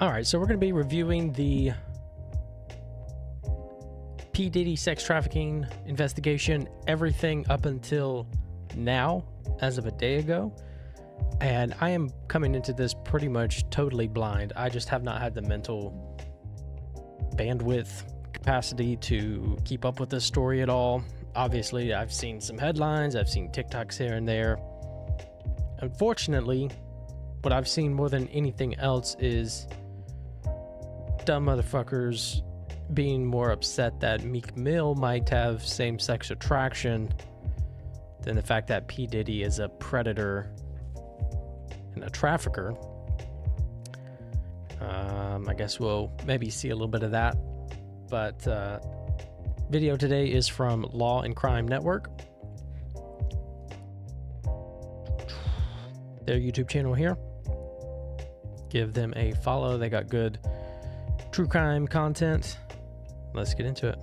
All right, so we're going to be reviewing the P. Diddy sex trafficking investigation, everything up until now, as of a day ago. And I am coming into this pretty much totally blind. I just have not had the mental bandwidth capacity to keep up with this story at all. Obviously, I've seen some headlines, I've seen TikToks here and there. Unfortunately, what I've seen more than anything else is dumb motherfuckers being more upset that Meek Mill might have same-sex attraction than the fact that P. Diddy is a predator and a trafficker. I guess we'll maybe see a little bit of that. But video today is from Law&Crime Network. Their YouTube channel here. Give them a follow. They got good true crime content. Let's get into it.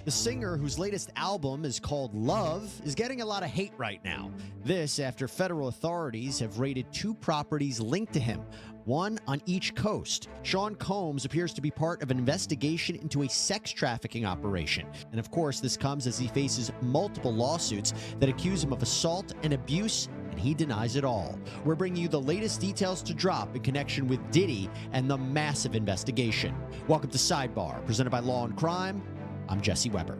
The singer, whose latest album is called Love, is getting a lot of hate right now. This after federal authorities have raided 2 properties linked to him, one on each coast. Sean Combs appears to be part of an investigation into a sex trafficking operation. And of course, this comes as he faces multiple lawsuits that accuse him of assault and abuse, and he denies it all. We're bringing you the latest details to drop in connection with Diddy and the massive investigation. Welcome to Sidebar, presented by Law&Crime. I'm Jesse Weber.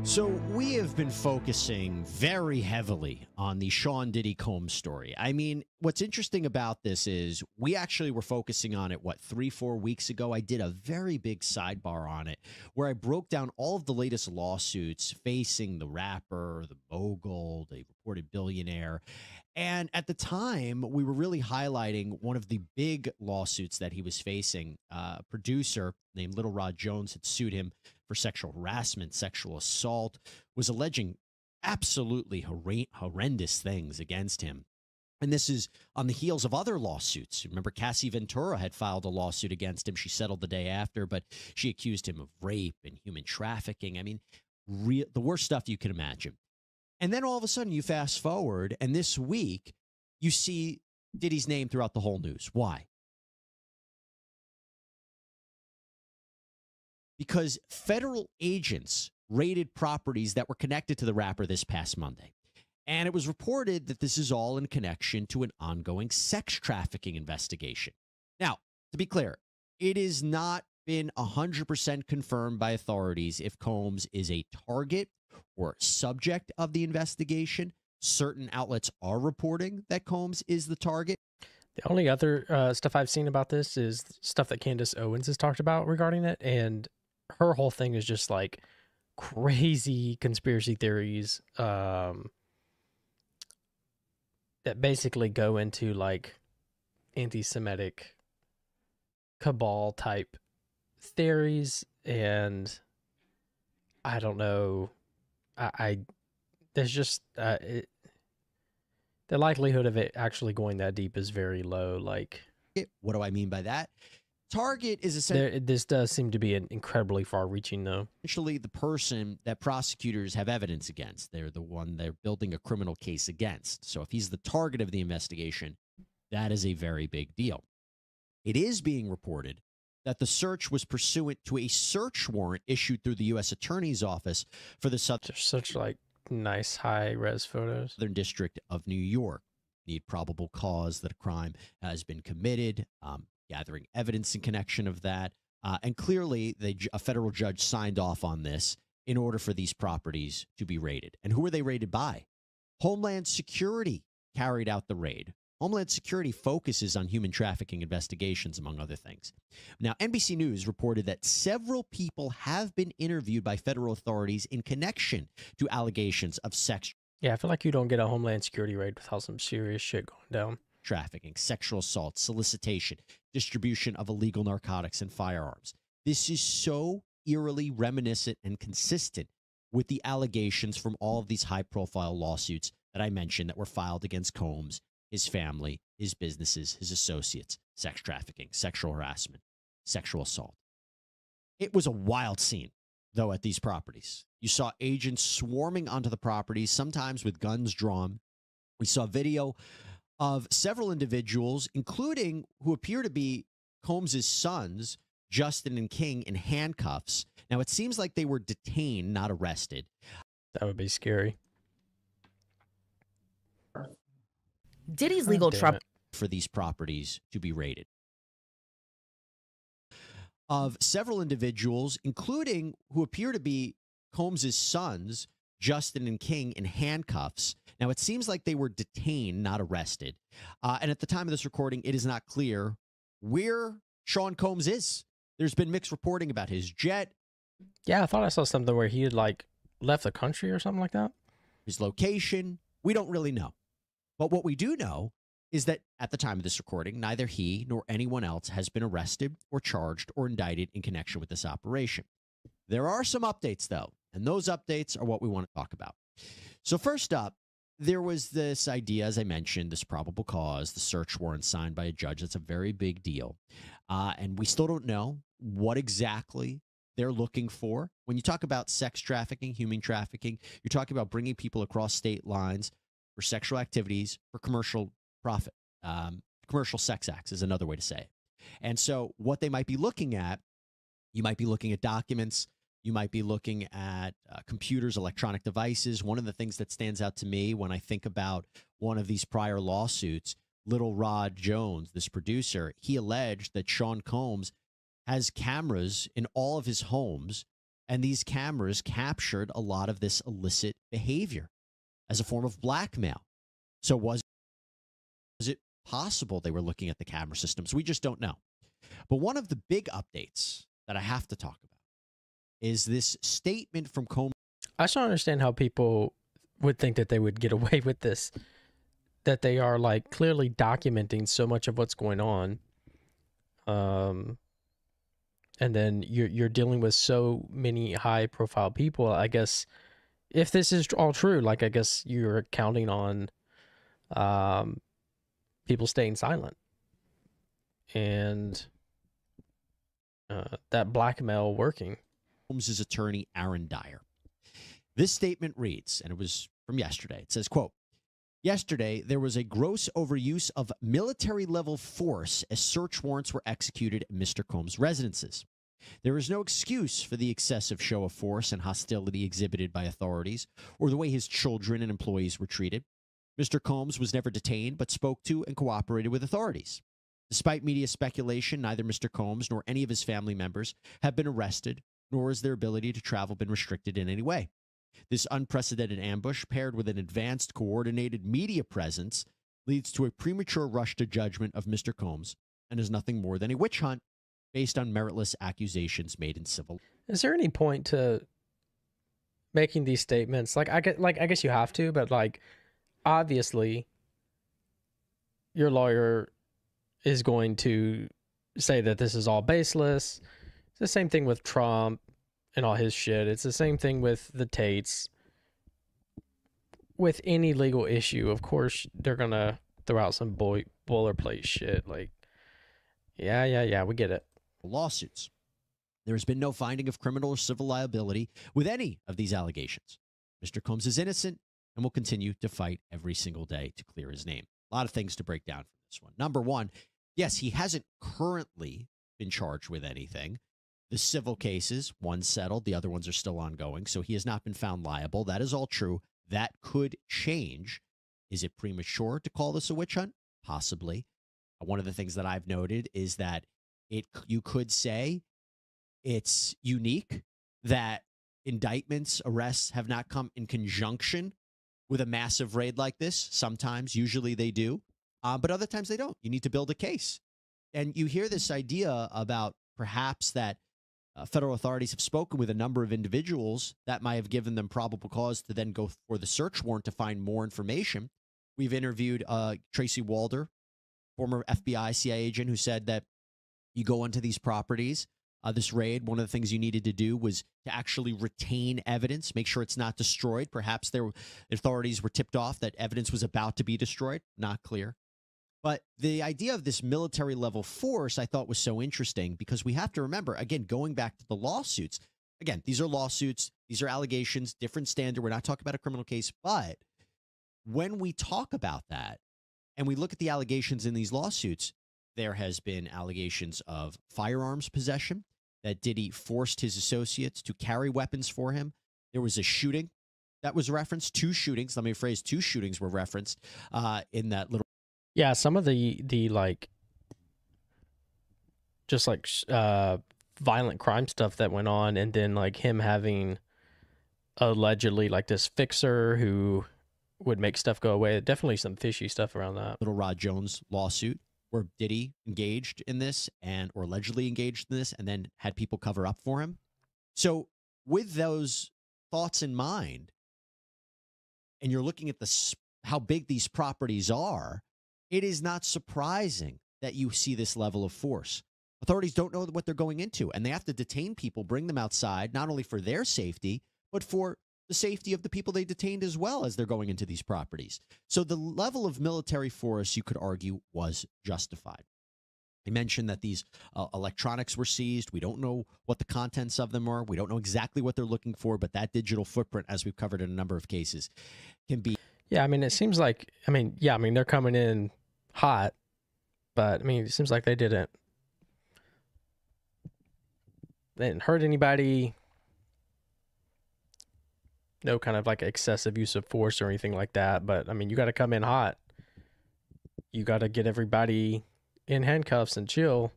So we have been focusing very heavily on the Sean Diddy Combs story. I mean, what's interesting about this is we actually were focusing on it, 3-4 weeks ago. I did a very big sidebar on it where I broke down all of the latest lawsuits facing the rapper, the mogul, the reported billionaire. And at the time, we were really highlighting one of the big lawsuits that he was facing. A producer named Little Rod Jones had sued him for sexual harassment, sexual assault, was alleging absolutely horrendous things against him. And this is on the heels of other lawsuits. Remember, Cassie Ventura had filed a lawsuit against him. She settled the day after, but she accused him of rape and human trafficking. I mean, the worst stuff you can imagine. And then all of a sudden you fast forward, and this week you see Diddy's name throughout the whole news. Why? Because federal agents raided properties that were connected to the rapper this past Monday. And it was reported that this is all in connection to an ongoing sex trafficking investigation. Now, to be clear, it has not been 100% confirmed by authorities if Combs is a target or subject of the investigation. Certain outlets are reporting that Combs is the target. The only other stuff I've seen about this is stuff that Candace Owens has talked about regarding it, and her whole thing is just like crazy conspiracy theories that basically go into like anti-Semitic cabal type theories, and I don't know. There's just the likelihood of it actually going that deep is very low. Like, what do I mean by that? Target is essentially, this does seem to be an incredibly far-reaching, though. Essentially, the person that prosecutors have evidence against. They're the one they're building a criminal case against. So if he's the target of the investigation, that is a very big deal. It is being reported that the search was pursuant to a search warrant issued through the U.S. Attorney's Office for the such like nice high-res photos. Southern District of New York. Need probable cause that a crime has been committed, gathering evidence in connection of that. And clearly, a federal judge signed off on this in order for these properties to be raided. And who were they raided by? Homeland Security carried out the raid. Homeland Security focuses on human trafficking investigations, among other things. Now, NBC News reported that several people have been interviewed by federal authorities in connection to allegations of sex. Yeah, I feel like you don't get a Homeland Security raid without some serious shit going down. Trafficking, sexual assault, solicitation, distribution of illegal narcotics and firearms. This is so eerily reminiscent and consistent with the allegations from all of these high-profile lawsuits that I mentioned that were filed against Combs, his family, his businesses, his associates, sex trafficking, sexual harassment, sexual assault. It was a wild scene, though, at these properties. You saw agents swarming onto the properties, sometimes with guns drawn. We saw video of several individuals, including who appear to be Combs's sons, Justin and King, in handcuffs. Now, it seems like they were detained, not arrested. That would be scary. Diddy's legal trouble for these properties to be raided. Of several individuals, including who appear to be Combs's sons, Justin and King, in handcuffs. Now, it seems like they were detained, not arrested. And at the time of this recording, it is not clear where Sean Combs is. There's been mixed reporting about his jet. Yeah, I thought I saw something where he had like left the country or something like that. His location. We don't really know. But what we do know is that at the time of this recording, neither he nor anyone else has been arrested or charged or indicted in connection with this operation. There are some updates, though, and those updates are what we want to talk about. So first up, there was this idea, as I mentioned, this probable cause, the search warrant signed by a judge. That's a very big deal. And we still don't know what exactly they're looking for. When you talk about sex trafficking, human trafficking, you're talking about bringing people across state lines for sexual activities, for commercial profit. Commercial sex acts is another way to say it. And so what they might be looking at, you might be looking at documents, you might be looking at computers, electronic devices. One of the things that stands out to me when I think about one of these prior lawsuits, Little Rod Jones, this producer, he alleged that Sean Combs has cameras in all of his homes, and these cameras captured a lot of this illicit behavior as a form of blackmail. So was it possible they were looking at the camera systems? We just don't know. But one of the big updates that I have to talk about is this statement from Combs. I just don't understand how people would think that they would get away with this, that they are like clearly documenting so much of what's going on. And then you're dealing with so many high profile people. I guess if this is all true, like I guess you're counting on people staying silent and that blackmail working. Combs' attorney, Aaron Dyer. This statement reads, and it was from yesterday. It says, quote, "Yesterday, there was a gross overuse of military-level force as search warrants were executed at Mr. Combs' residences. There is no excuse for the excessive show of force and hostility exhibited by authorities or the way his children and employees were treated. Mr. Combs was never detained but spoke to and cooperated with authorities. Despite media speculation, neither Mr. Combs nor any of his family members have been arrested, nor has their ability to travel been restricted in any way. This unprecedented ambush, paired with an advanced, coordinated media presence, leads to a premature rush to judgment of Mr. Combs and is nothing more than a witch hunt based on meritless accusations made in civil." Is there any point to making these statements? I guess you have to, but like, obviously, your lawyer is going to say that this is all baseless. It's the same thing with Trump and all his shit. It's the same thing with the Tates. With any legal issue, of course, they're going to throw out some boilerplate shit. Like, yeah, we get it. Lawsuits. There has been no finding of criminal or civil liability with any of these allegations. Mr. Combs is innocent and will continue to fight every single day to clear his name. A lot of things to break down from this one. Number one, yes, he hasn't currently been charged with anything. The civil cases, one settled, the other ones are still ongoing, so he has not been found liable. That is all true. That could change. Is it premature to call this a witch hunt? Possibly. One of the things that I've noted is that you could say it's unique that indictments, arrests have not come in conjunction with a massive raid like this. Sometimes, usually they do, but other times they don't. You need to build a case. And you hear this idea about perhaps that federal authorities have spoken with a number of individuals that might have given them probable cause to then go for the search warrant to find more information. We've interviewed Tracy Walder, former FBI CIA agent, who said that you go onto these properties, this raid, one of the things you needed to do was to actually retain evidence, make sure it's not destroyed. Perhaps authorities were tipped off that evidence was about to be destroyed. Not clear. But the idea of this military level force I thought was so interesting because we have to remember, again, going back to the lawsuits, again, these are lawsuits, these are allegations, different standard. We're not talking about a criminal case. But when we talk about that, And we look at the allegations in these lawsuits. There has been allegations of firearms possession, that Diddy forced his associates to carry weapons for him. There was a shooting that was referenced, 2 shootings. Let me rephrase, 2 shootings were referenced in that little. Yeah, some of the like, just like violent crime stuff that went on, and then like him having allegedly like this fixer who would make stuff go away. Definitely some fishy stuff around that. Little Rod Jones lawsuit where Diddy engaged in this or allegedly engaged in this and then had people cover up for him. So with those thoughts in mind, and you're looking at how big these properties are, it is not surprising that you see this level of force. Authorities don't know what they're going into, and they have to detain people, bring them outside, not only for their safety, but for the safety of the people they detained as well as they're going into these properties. So the level of military force, you could argue, was justified. I mentioned that these electronics were seized. We don't know what the contents of them are. We don't know exactly what they're looking for, but that digital footprint, as we've covered in a number of cases, can be. Yeah, I mean, it seems like, they're coming in hot, but I mean, it seems like they didn't hurt anybody. No kind of like excessive use of force or anything like that. But I mean, you got to come in hot. You got to get everybody in handcuffs and chill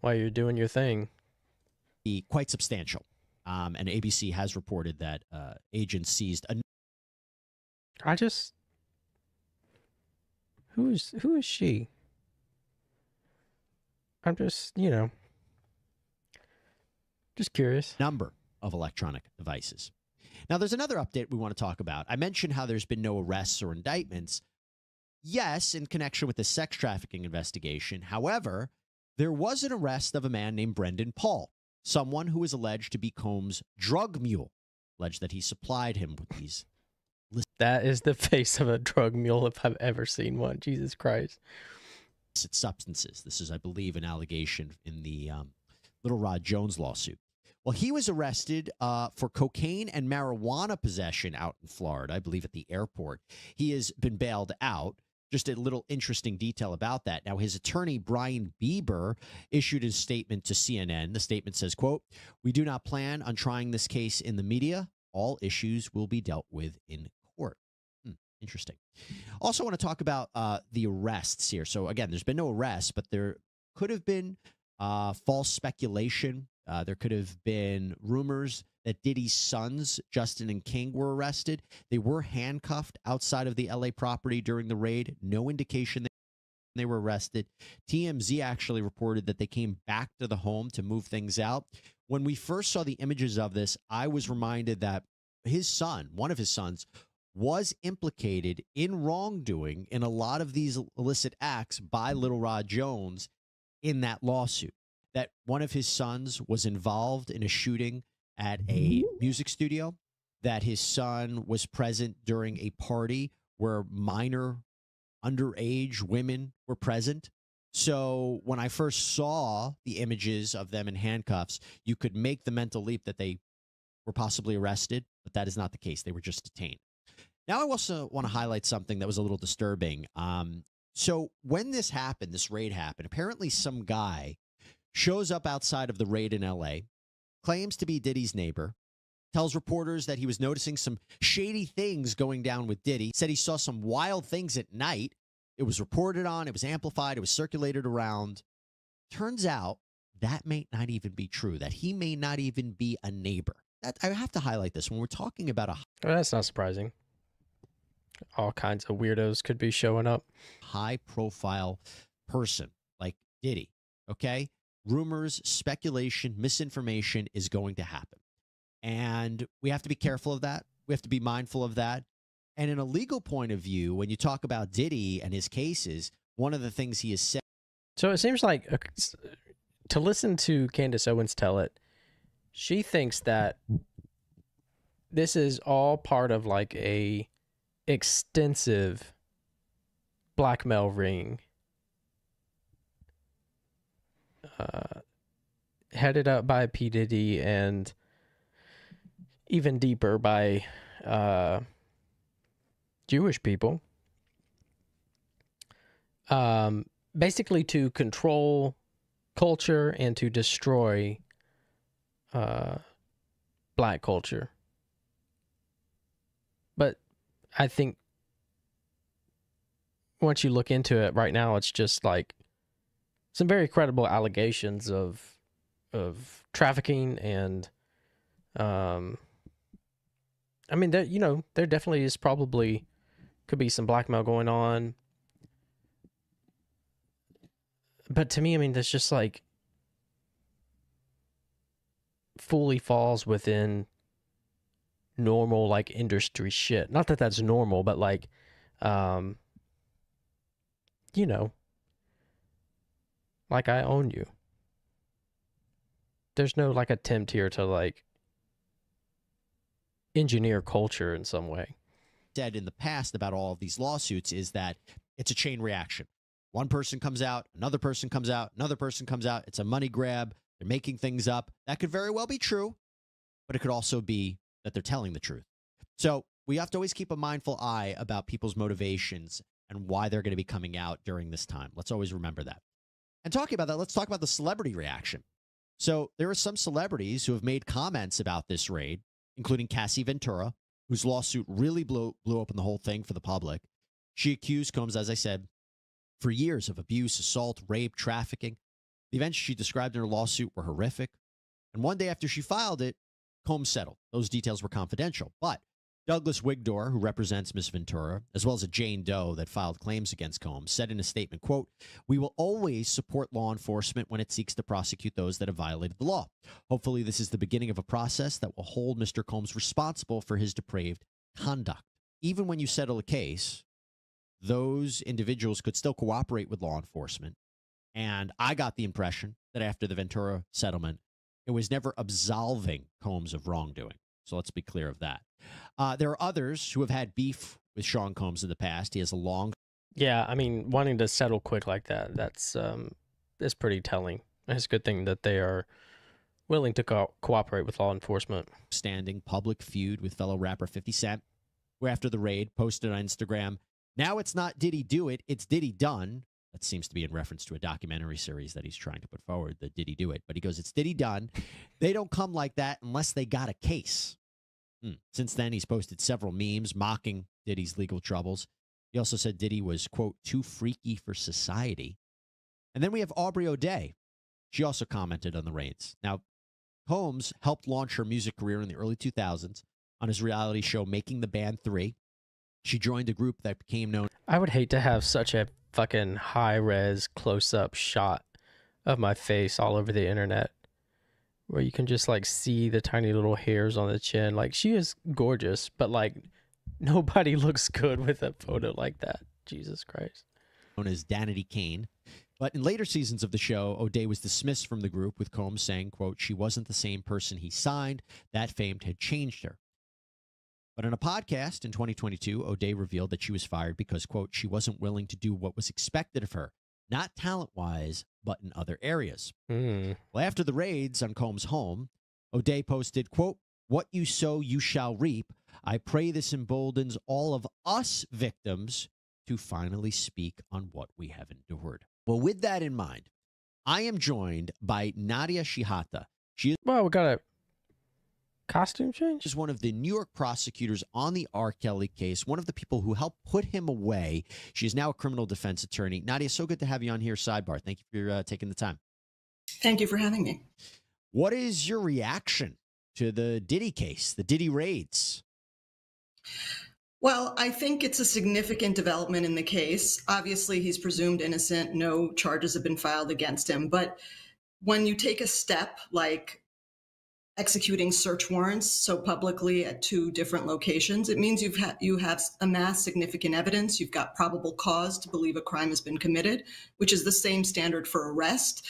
while you're doing your thing. Be quite substantial. And ABC has reported that agents seized who is she? I'm just, just curious. Number of electronic devices. Now, there's another update we want to talk about. I mentioned how there's been no arrests or indictments. Yes, in connection with the sex trafficking investigation. However, there was an arrest of a man named Brendan Paul, someone who is alleged to be Combs' drug mule, alleged that he supplied him with these. That is the face of a drug mule if I've ever seen one. Jesus Christ. Substances. This is, I believe, an allegation in the Little Rod Jones lawsuit. Well, he was arrested for cocaine and marijuana possession out in Florida, I believe at the airport. He has been bailed out. Just a little interesting detail about that. Now, his attorney, Brian Bieber, issued a statement to CNN. The statement says, quote, "We do not plan on trying this case in the media. All issues will be dealt with in court." Interesting. Also want to talk about the arrests here. So, again, there's been no arrests, but there could have been false speculation. There could have been rumors that Diddy's sons, Justin and King, were arrested. They were handcuffed outside of the LA property during the raid. No indication that they were arrested. TMZ actually reported that they came back to the home to move things out. When we first saw the images of this, I was reminded that his son, one of his sons, was implicated in wrongdoing in a lot of these illicit acts by Little Rod Jones in that lawsuit. That one of his sons was involved in a shooting at a music studio, that his son was present during a party where minor underage women were present. So when I first saw the images of them in handcuffs, you could make the mental leap that they were possibly arrested, but that is not the case. They were just detained. Now, I also want to highlight something that was a little disturbing. So when this happened, this raid happened, apparently some guy shows up outside of the raid in LA, claims to be Diddy's neighbor, tells reporters that he was noticing some shady things going down with Diddy, said he saw some wild things at night. It was reported on, it was amplified, it was circulated around. Turns out that may not even be true, that he may not even be a neighbor. I have to highlight this when we're talking about Well, that's not surprising. All kinds of weirdos could be showing up. high-profile person like Diddy, okay? Rumors, speculation, misinformation is going to happen. And we have to be careful of that. We have to be mindful of that. And in a legal point of view, when you talk about Diddy and his cases, one of the things he has said. So it seems like, to listen to Candace Owens tell it, she thinks that this is all part of like a extensive blackmail ring headed up by P. Diddy and even deeper by Jewish people. basically to control culture and to destroy black culture. But I think once you look into it right now, it's just like some very credible allegations of trafficking and I mean, there, you know, there definitely is probably could be some blackmail going on. But to me, I mean, that's just like fully falls within normal like industry shit. Not that that's normal, but like, you know, like I own you. There's no like attempt here to like engineer culture in some way. Said in the past about all of these lawsuits is that it's a chain reaction. One person comes out, another person comes out, another person comes out. It's a money grab. They're making things up. That could very well be true, but it could also be that they're telling the truth. So we have to always keep a mindful eye about people's motivations and why they're going to be coming out during this time. Let's always remember that. And talking about that, let's talk about the celebrity reaction. So there are some celebrities who have made comments about this raid, including Cassie Ventura, whose lawsuit really blew open the whole thing for the public. She accused Combs, as I said, for years of abuse, assault, rape, trafficking. The events she described in her lawsuit were horrific. And one day after she filed it, Combs settled. Those details were confidential. But Douglas Wigdor, who represents Ms. Ventura, as well as a Jane Doe that filed claims against Combs, said in a statement, quote, "We will always support law enforcement when it seeks to prosecute those that have violated the law. Hopefully this is the beginning of a process that will hold Mr. Combs responsible for his depraved conduct." Even when you settle a case, those individuals could still cooperate with law enforcement. And I got the impression that after the Ventura settlement, it was never absolving Combs of wrongdoing. So let's be clear of that. There are others who have had beef with Sean Combs in the past. He has a long... Yeah, I mean, wanting to settle quick like that, that's pretty telling. It's a good thing that they are willing to cooperate with law enforcement. ...standing public feud with fellow rapper 50 Cent, who after the raid posted on Instagram, "Now it's not Diddy do it, it's Diddy done." That seems to be in reference to a documentary series that he's trying to put forward, the Diddy do it. But he goes, "It's Diddy done. They don't come like that unless they got a case." Since then, he's posted several memes mocking Diddy's legal troubles. He also said Diddy was, quote, "too freaky for society." And then we have Aubrey O'Day. She also commented on the raids. Now, Combs helped launch her music career in the early 2000s on his reality show Making the Band 3. She joined a group that became known... I would hate to have such a fucking high-res close-up shot of my face all over the internet, where you can just like see the tiny little hairs on the chin. Like, she is gorgeous, but like nobody looks good with a photo like that. Jesus Christ. ...known as Danity Kane. But in later seasons of the show, O'Day was dismissed from the group, with Combs saying, quote, "She wasn't the same person he signed. That fame had changed her." But in a podcast in 2022, O'Day revealed that she was fired because, quote, "she wasn't willing to do what was expected of her, not talent-wise, but in other areas." Well, after the raids on Combs' home, O'Day posted, quote, "What you sow, you shall reap. I pray this emboldens all of us victims to finally speak on what we have endured." Well, with that in mind, I am joined by Nadia Shihata. She is... Well, we got a costume change? ...is one of the New York prosecutors on the R. Kelly case, one of the people who helped put him away. She is now a criminal defense attorney. Nadia, so good to have you on here, Sidebar. Thank you for taking the time. Thank you for having me. What is your reaction to the Diddy case, the Diddy raids? Well, I think it's a significant development in the case. Obviously, he's presumed innocent. No charges have been filed against him. But when you take a step like executing search warrants so publicly at two different locations, it means you have amassed significant evidence. You've got probable cause to believe a crime has been committed, which is the same standard for arrest.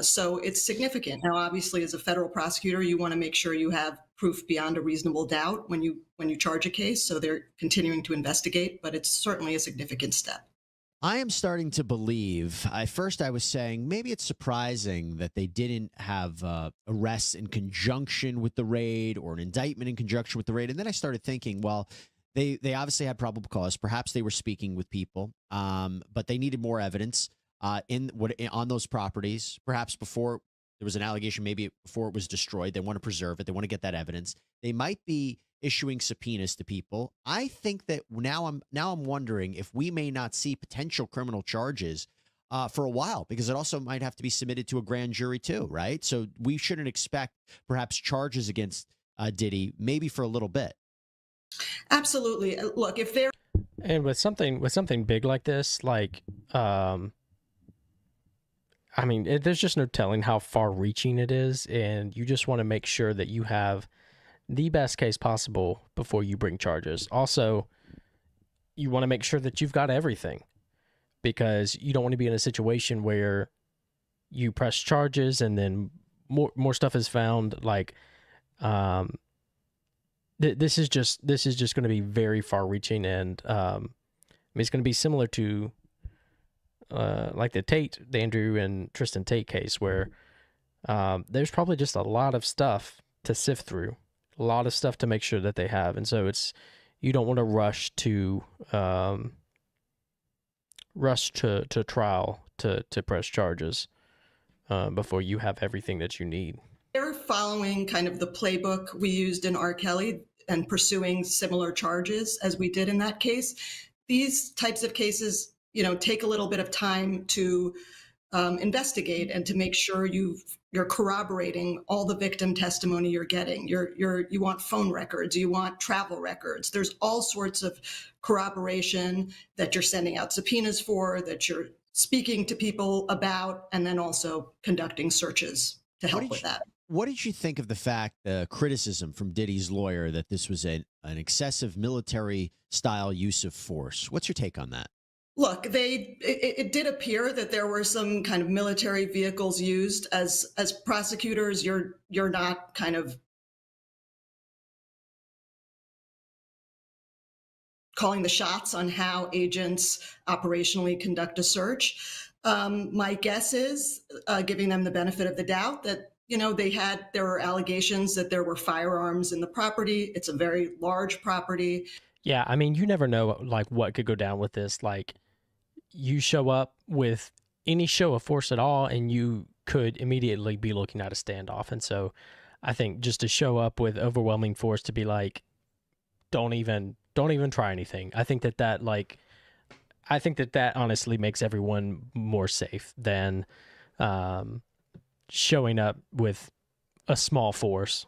So it's significant. Now, obviously, as a federal prosecutor, you want to make sure you have proof beyond a reasonable doubt when you charge a case. So they're continuing to investigate, but it's certainly a significant step. I am starting to believe, at first I was saying maybe it's surprising that they didn't have arrests in conjunction with the raid or an indictment in conjunction with the raid. And then I started thinking, well, They obviously had probable cause. Perhaps they were speaking with people, but they needed more evidence on those properties. Perhaps before there was an allegation, maybe before it was destroyed, they want to preserve it. They want to get that evidence. They might be issuing subpoenas to people. I think that now I'm wondering if we may not see potential criminal charges for a while, because it also might have to be submitted to a grand jury too, right? So we shouldn't expect perhaps charges against Diddy maybe for a little bit. Absolutely. Look, if they're and with something big like this, like I mean, there's just no telling how far-reaching it is, and you just want to make sure that you have the best case possible before you bring charges. Also, you want to make sure that you've got everything, because you don't want to be in a situation where you press charges and then more stuff is found. Like, this is just going to be very far-reaching, and I mean, it's going to be similar to like the Andrew and Tristan Tate case, where there's probably just a lot of stuff to sift through, a lot of stuff to make sure that they have. And so you don't want to rush to trial to press charges before you have everything that you need. They're following kind of the playbook we used in R. Kelly and pursuing similar charges as we did in that case. These types of cases, take a little bit of time to investigate and to make sure you're corroborating all the victim testimony you're getting. You want phone records, you want travel records. There's all sorts of corroboration that you're sending out subpoenas for, that you're speaking to people about, and then also conducting searches to help with that. What did you think of the fact, criticism from Diddy's lawyer, that this was an excessive military-style use of force? What's your take on that? Look, it did appear that there were some kind of military vehicles used. As prosecutors, you're not kind of calling the shots on how agents operationally conduct a search. My guess is, giving them the benefit of the doubt, that there were allegations that there were firearms in the property. It's a very large property. Yeah, I mean, you never know like what could go down with this. Like, you show up with any show of force at all, and you could immediately be looking at a standoff. And so I think just to show up with overwhelming force, to be like, don't even try anything. I think that honestly makes everyone more safe than showing up with a small force,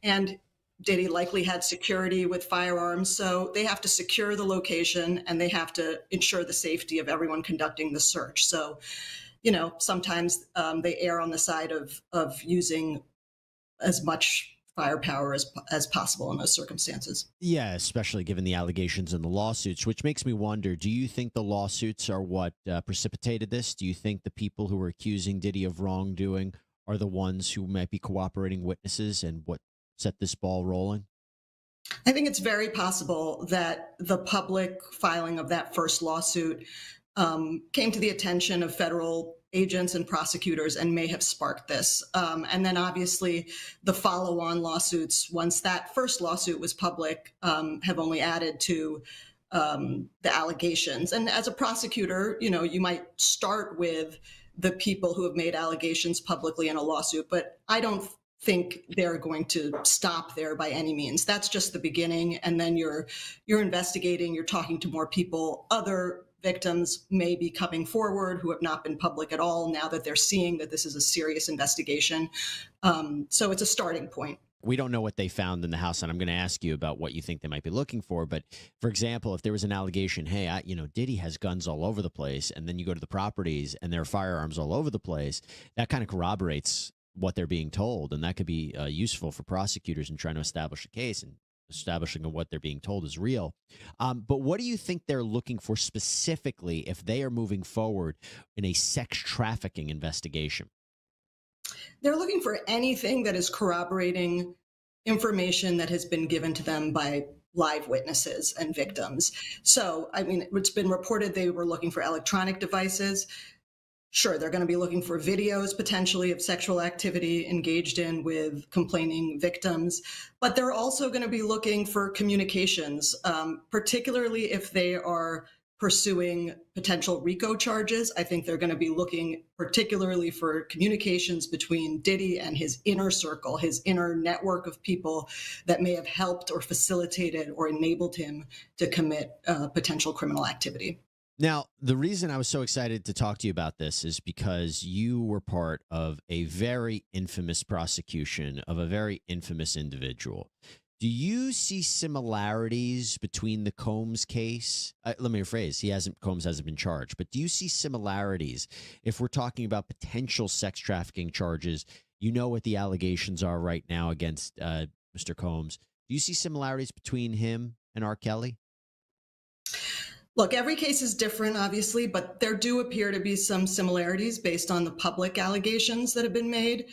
And Diddy likely had security with firearms, so they have to secure the location and they have to ensure the safety of everyone conducting the search. So, sometimes they err on the side of using as much firepower as possible in those circumstances. Yeah, especially given the allegations and the lawsuits, which makes me wonder, do you think the lawsuits are what precipitated this? Do you think the people who are accusing Diddy of wrongdoing are the ones who might be cooperating witnesses and what set this ball rolling? I think it's very possible that the public filing of that first lawsuit came to the attention of federal agents and prosecutors and may have sparked this. And then obviously the follow-on lawsuits, once that first lawsuit was public, have only added to the allegations. And as a prosecutor, you might start with the people who have made allegations publicly in a lawsuit, but I don't think they're going to stop there by any means. That's just the beginning. And then you're investigating, you're talking to more people. Other victims may be coming forward who have not been public at all now that they're seeing that this is a serious investigation. So it's a starting point. We don't know what they found in the house, and I'm going to ask you about what you think they might be looking for. But for example, if there was an allegation, hey, Diddy has guns all over the place, and then you go to the properties and there are firearms all over the place, that kind of corroborates what they're being told, and that could be useful for prosecutors in trying to establish a case and establishing what they're being told is real. But what do you think they're looking for specifically if they are moving forward in a sex trafficking investigation? They're looking for anything that is corroborating information that has been given to them by live witnesses and victims. So, I mean, it's been reported they were looking for electronic devices. Sure, they're going to be looking for videos potentially of sexual activity engaged in with complaining victims, but they're also going to be looking for communications, particularly if they are pursuing potential RICO charges. I think they're going to be looking particularly for communications between Diddy and his inner circle, his inner network of people that may have helped or facilitated or enabled him to commit potential criminal activity. Now, the reason I was so excited to talk to you about this is because you were part of a very infamous prosecution of a very infamous individual. Do you see similarities between the Combs case? Let me rephrase. Combs hasn't been charged, but do you see similarities if we're talking about potential sex trafficking charges? You know what the allegations are right now against Mr. Combs. Do you see similarities between him and R. Kelly? Look, every case is different, obviously, but there do appear to be some similarities based on the public allegations that have been made.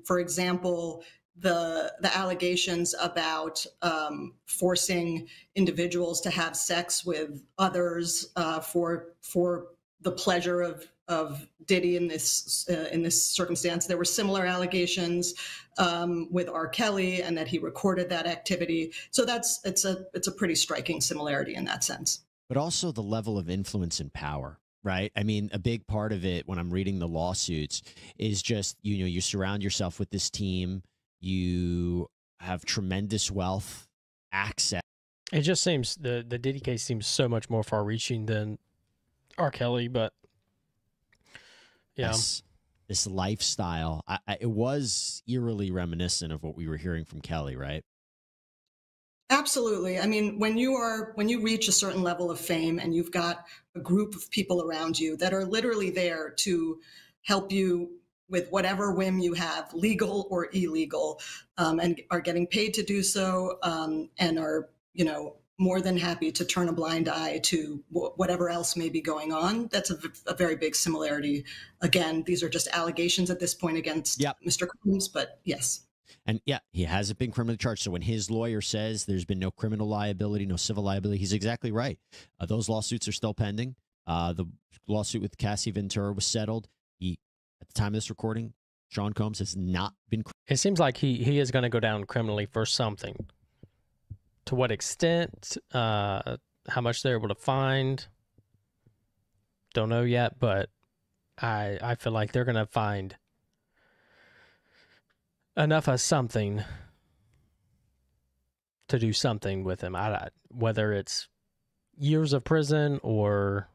For example, the allegations about forcing individuals to have sex with others for the pleasure of Diddy in this circumstance. There were similar allegations with R. Kelly, and that he recorded that activity. So it's a pretty striking similarity in that sense. But also the level of influence and power, right? I mean, a big part of it when I'm reading the lawsuits is just, you surround yourself with this team. You have tremendous wealth, access. It just seems the Diddy case seems so much more far reaching than R. Kelly, but yeah. This lifestyle, it was eerily reminiscent of what we were hearing from Kelly, right? Absolutely. I mean, when you reach a certain level of fame and you've got a group of people around you that are literally there to help you with whatever whim you have, legal or illegal, and are getting paid to do so, and are, more than happy to turn a blind eye to whatever else may be going on. That's a very big similarity. Again, these are just allegations at this point against Mr. Combs, but yes. And yeah, he hasn't been criminally charged. So when his lawyer says there's been no criminal liability, no civil liability, he's exactly right. Those lawsuits are still pending. The lawsuit with Cassie Ventura was settled. At the time of this recording, Sean Combs has not been. It seems like he is going to go down criminally for something. To what extent, how much they're able to find, don't know yet, but I feel like they're going to find enough of something to do something with him. Whether it's years of prison or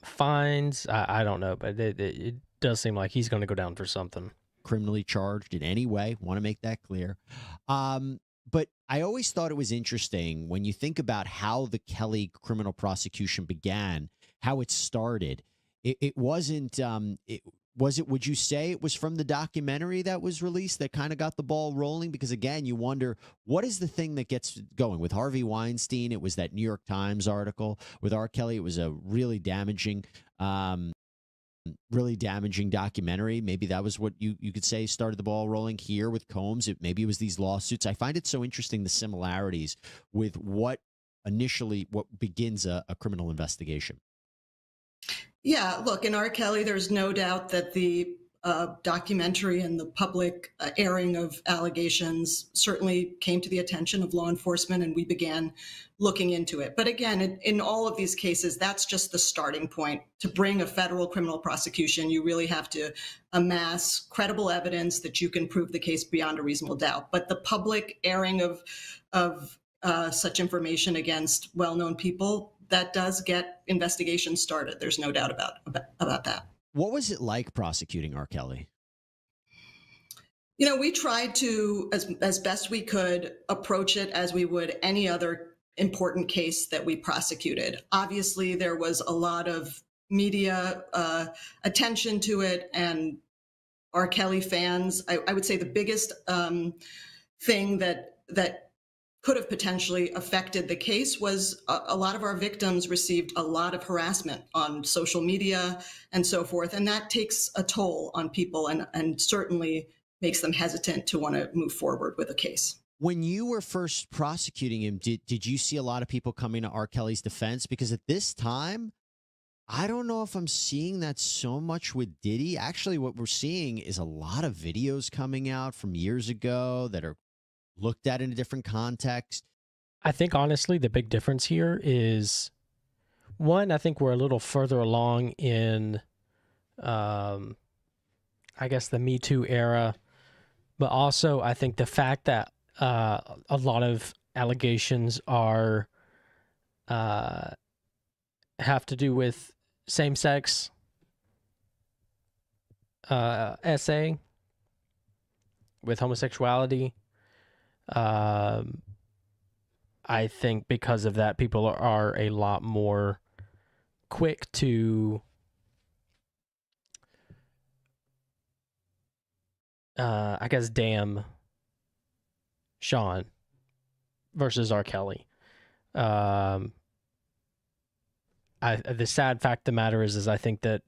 fines, I don't know, but it does seem like he's going to go down for something. Criminally charged in any way. Want to make that clear. But I always thought it was interesting when you think about how the Kelly criminal prosecution began, how it started. It wasn't, would you say it was from the documentary that was released that kind of got the ball rolling? Because again, you wonder, what is the thing that gets going? With Harvey Weinstein, it was that New York Times article. With R. Kelly, it was a really damaging documentary. Maybe that was what you could say started the ball rolling. Here with Combs, maybe it was these lawsuits. I find it so interesting, the similarities with what begins a criminal investigation. Yeah, look, in R. Kelly, there's no doubt that the documentary and the public airing of allegations certainly came to the attention of law enforcement, and we began looking into it. But again, in all of these cases, that's just the starting point. To bring a federal criminal prosecution, you really have to amass credible evidence that you can prove the case beyond a reasonable doubt. But the public airing of such information against well-known people, that does get investigations started. There's no doubt about that. What was it like prosecuting R. Kelly? We tried to, as best we could, approach it as we would any other important case that we prosecuted. Obviously, there was a lot of media attention to it, and R. Kelly fans. I would say the biggest thing that could have potentially affected the case was a lot of our victims received a lot of harassment on social media and so forth. And that takes a toll on people and certainly makes them hesitant to want to move forward with a case. When you were first prosecuting him, did you see a lot of people coming to R. Kelly's defense? Because at this time, I don't know if I'm seeing that so much with Diddy. Actually, what we're seeing is a lot of videos coming out from years ago that are looked at in a different context. I think honestly, the big difference here is one, I think we're a little further along in, I guess, the Me Too era, but also I think the fact that a lot of allegations are have to do with same-sex essay with homosexuality. I think because of that, people are a lot more quick to I guess damn Sean versus R. Kelly. The sad fact of the matter is I think that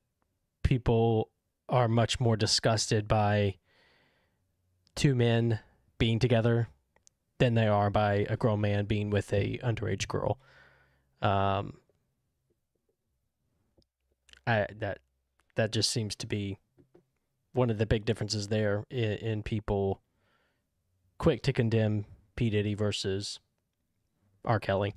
people are much more disgusted by two men being together than they are by a grown man being with a underage girl. That just seems to be one of the big differences there in people quick to condemn P. Diddy versus R. Kelly.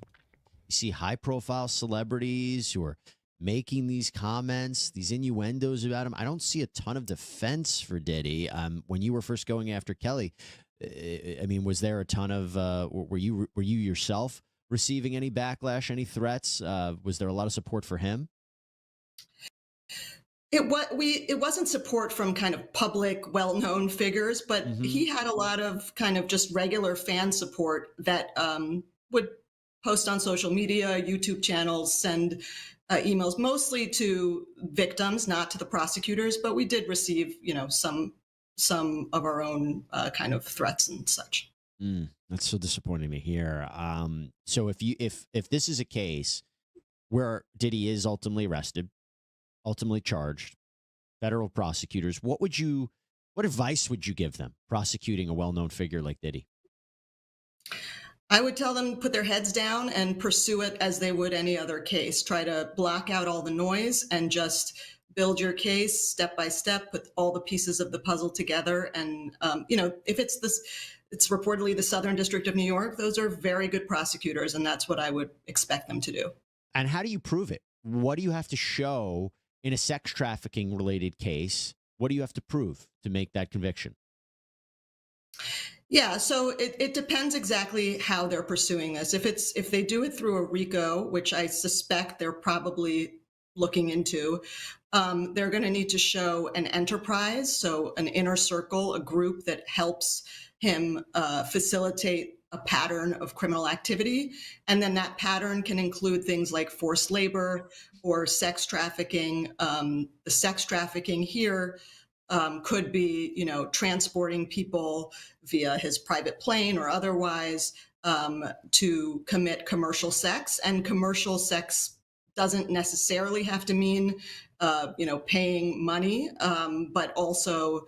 You see high-profile celebrities who are making these comments, these innuendos about him. I don't see a ton of defense for Diddy. When you were first going after Kelly, I mean, was there a ton of? Were you yourself receiving any backlash, any threats? Was there a lot of support for him? It wasn't support from kind of public, well-known figures, but he had a lot of kind of just regular fan support that would post on social media, YouTube channels, send emails, mostly to victims, not to the prosecutors. But we did receive, some of our own kind of threats and such. That's so disappointing to hear. So if this is a case where Diddy is ultimately arrested, ultimately charged, federal prosecutors, what advice would you give them prosecuting a well-known figure like Diddy? I would tell them put their heads down and pursue it as they would any other case. Try to block out all the noise and just build your case step by step, put all the pieces of the puzzle together. And, if it's reportedly the Southern District of New York, those are very good prosecutors, and that's what I would expect them to do. And how do you prove it? What do you have to show in a sex trafficking related case? What do you have to prove to make that conviction? Yeah, so it depends exactly how they're pursuing this. If they do it through a RICO, which I suspect they're probably looking into, they're going to need to show an enterprise, so an inner circle, a group that helps him facilitate a pattern of criminal activity. And then that pattern can include things like forced labor or sex trafficking. The sex trafficking here could be, transporting people via his private plane or otherwise to commit commercial sex. And commercial sex doesn't necessarily have to mean, paying money, but also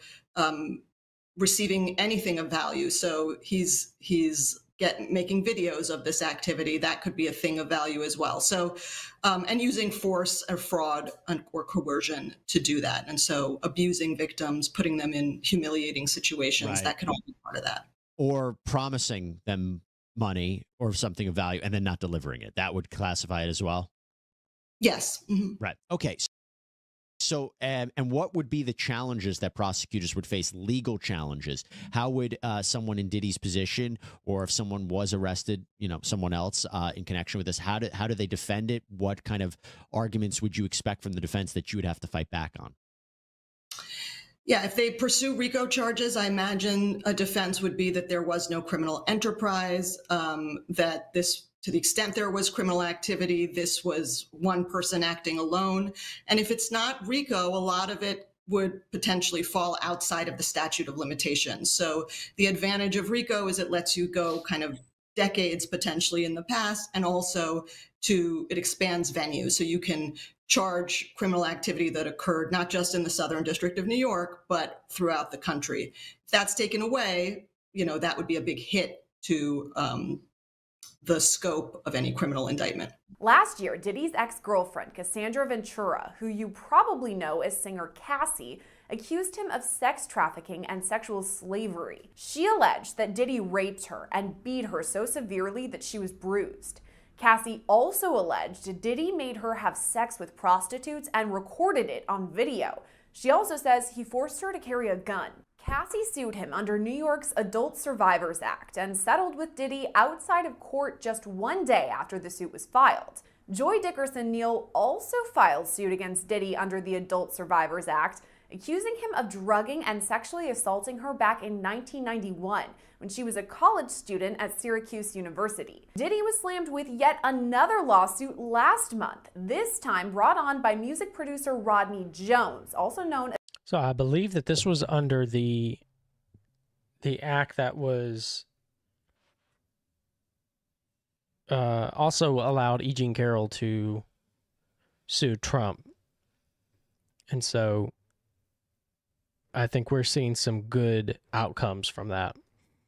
receiving anything of value. So he's making videos of this activity. That could be a thing of value as well. So, and using force or fraud or coercion to do that. And so abusing victims, putting them in humiliating situations, that could all be part of that. Or promising them money or something of value and then not delivering it. That would classify it as well? Yes. Right. Okay. So, and what would be the challenges that prosecutors would face, legal challenges? How would someone in Diddy's position, or if someone was arrested, someone else in connection with this, how do they defend it? What kind of arguments would you expect from the defense that you would have to fight back on? Yeah, if they pursue RICO charges, I imagine a defense would be that there was no criminal enterprise, that this, to the extent there was criminal activity, this was one person acting alone. And if it's not RICO, a lot of it would potentially fall outside of the statute of limitations. So the advantage of RICO is it lets you go kind of decades potentially in the past, and also it expands venue. So you can charge criminal activity that occurred not just in the Southern District of New York, but throughout the country. If that's taken away, that would be a big hit to the scope of any criminal indictment. Last year, Diddy's ex-girlfriend, Cassandra Ventura, who you probably know as singer Cassie, accused him of sex trafficking and sexual slavery. She alleged that Diddy raped her and beat her so severely that she was bruised. Cassie also alleged Diddy made her have sex with prostitutes and recorded it on video. She also says he forced her to carry a gun. Cassie sued him under New York's Adult Survivors Act and settled with Diddy outside of court just one day after the suit was filed. Joy Dickerson-Neal also filed suit against Diddy under the Adult Survivors Act, accusing him of drugging and sexually assaulting her back in 1991 when she was a college student at Syracuse University. Diddy was slammed with yet another lawsuit last month, this time brought on by music producer Rodney Jones, also known as... So I believe that this was under the act that was also allowed E. Jean Carroll to sue Trump. And so I think we're seeing some good outcomes from that.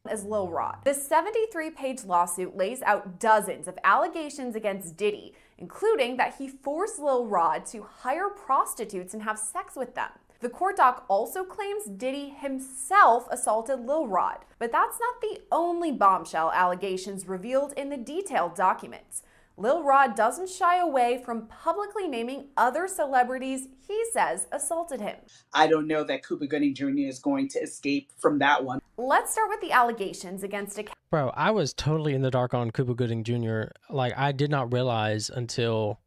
As Lil Rod. This 73-page lawsuit lays out dozens of allegations against Diddy, including that he forced Lil Rod to hire prostitutes and have sex with them. The court doc also claims Diddy himself assaulted Lil Rod, but that's not the only bombshell allegations revealed in the detailed documents. Lil Rod doesn't shy away from publicly naming other celebrities he says assaulted him. I don't know that Cuba Gooding Jr. is going to escape from that one. Let's start with the allegations against a... Bro, I was totally in the dark on Cuba Gooding Jr. Like, I did not realize until,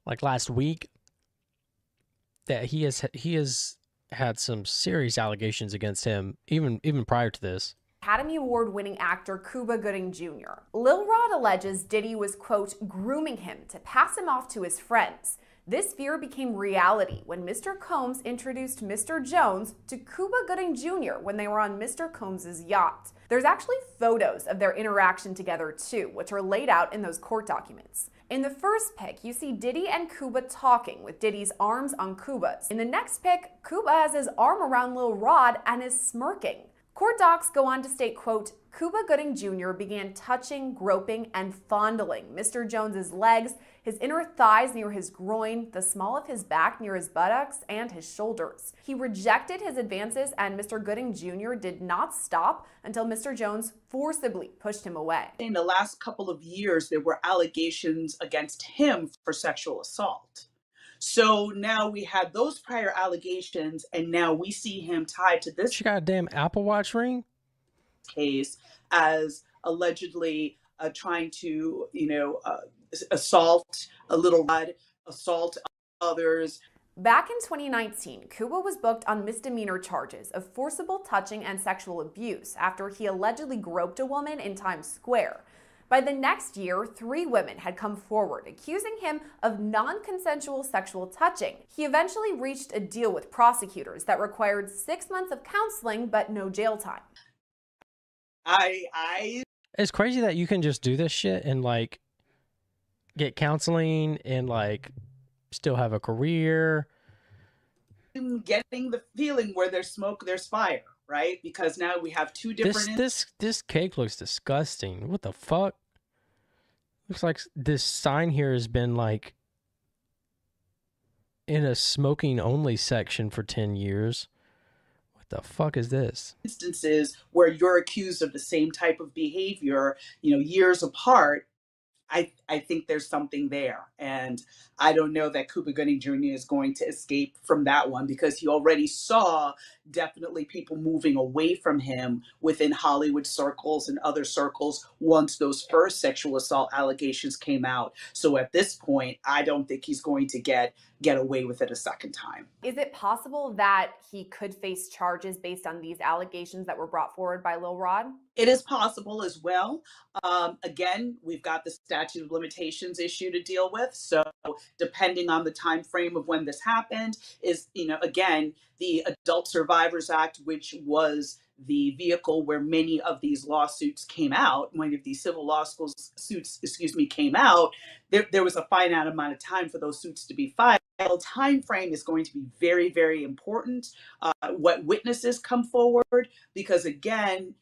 like, last week that he has had some serious allegations against him, even prior to this. Academy Award-winning actor Cuba Gooding Jr. Lil Rod alleges Diddy was, quote, grooming him to pass him off to his friends. This fear became reality when Mr. Combs introduced Mr. Jones to Cuba Gooding Jr. when they were on Mr. Combs' yacht. There's actually photos of their interaction together too, which are laid out in those court documents. In the first pic, you see Diddy and Cuba talking with Diddy's arms on Cuba's. In the next pic, Cuba has his arm around Lil Rod and is smirking. Court docs go on to state, quote, Cuba Gooding Jr. began touching, groping, and fondling Mr. Jones's legs, his inner thighs near his groin, the small of his back near his buttocks, and his shoulders. He rejected his advances, and Mr. Gooding Jr. did not stop until Mr. Jones forcibly pushed him away. In the last couple of years, there were allegations against him for sexual assault. So now we had those prior allegations, and now we see him tied to this. She got a damn Apple Watch ring? Case as allegedly trying to, assault a Little Rod, assault others. Back in 2019, Cuba was booked on misdemeanor charges of forcible touching and sexual abuse after he allegedly groped a woman in Times Square. By the next year, 3 women had come forward accusing him of non-consensual sexual touching. He eventually reached a deal with prosecutors that required 6 months of counseling but no jail time. It's crazy that you can just do this shit and, like, get counseling and, like, still have a career. Getting the feeling where there's smoke, there's fire, right? Because now we have 2 different... This cake looks disgusting. What the fuck? Looks like this sign here has been, like, in a smoking-only section for 10 years. What the fuck is this? Instances where you're accused of the same type of behavior, years apart, I think there's something there. And I don't know that Cuba Gooding Jr. is going to escape from that one, because he already saw definitely people moving away from him within Hollywood circles and other circles once those first sexual assault allegations came out. So at this point, I don't think he's going to get away with it a second time. Is it possible that he could face charges based on these allegations that were brought forward by Lil Rod? It is possible as well. Again, we've got the statute of limitations issue to deal with. So depending on the time frame of when this happened is, again, the Adult Survivors Act, which was the vehicle where many of these lawsuits came out, many of these civil suits came out, there was a finite amount of time for those suits to be filed. The time frame is going to be very, very important. What witnesses come forward, because again,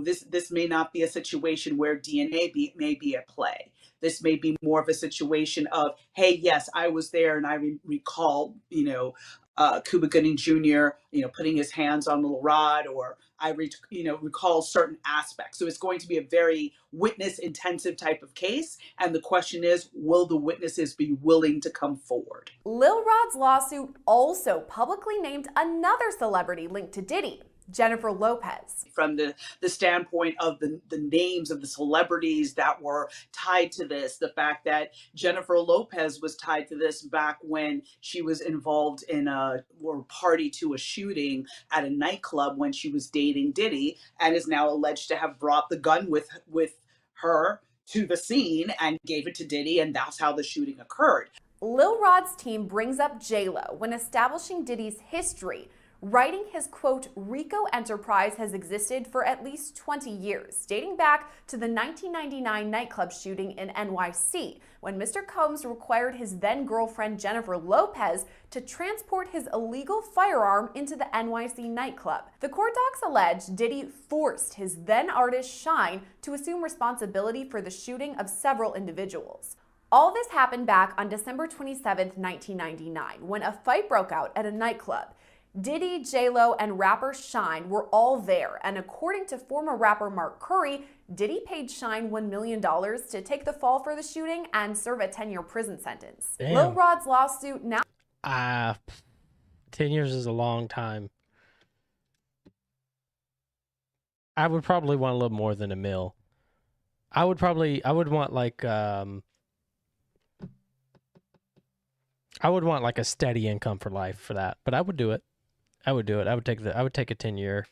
this may not be a situation where may be at play. This may be more of a situation of, hey, yes, I was there and I recall, Cuba Gooding Jr., putting his hands on Little Rod, or recall certain aspects. So it's going to be a very witness intensive type of case. And the question is, will the witnesses be willing to come forward? Lil Rod's lawsuit also publicly named another celebrity linked to Diddy, Jennifer Lopez. From the standpoint of the names of the celebrities that were tied to this, the fact that Jennifer Lopez was tied to this back when she was involved in or party to a shooting at a nightclub when she was dating Diddy, and is now alleged to have brought the gun with her to the scene and gave it to Diddy, and that's how the shooting occurred. Lil Rod's team brings up J-Lo when establishing Diddy's history, writing his, quote, RICO enterprise has existed for at least 20 years, dating back to the 1999 nightclub shooting in NYC, when Mr. Combs required his then-girlfriend Jennifer Lopez to transport his illegal firearm into the NYC nightclub. The court docs allege Diddy forced his then-artist Shine to assume responsibility for the shooting of several individuals. All this happened back on December 27, 1999, when a fight broke out at a nightclub. Diddy, J-Lo, and rapper Shine were all there, and according to former rapper Mark Curry, Diddy paid Shine $1 million to take the fall for the shooting and serve a 10-year prison sentence. Damn. Lil Rod's lawsuit now... 10 years is a long time. I would probably want a little more than $1 million. I would want like, I would want like a steady income for life for that, but I would do it. I would do it. I would take a 10-year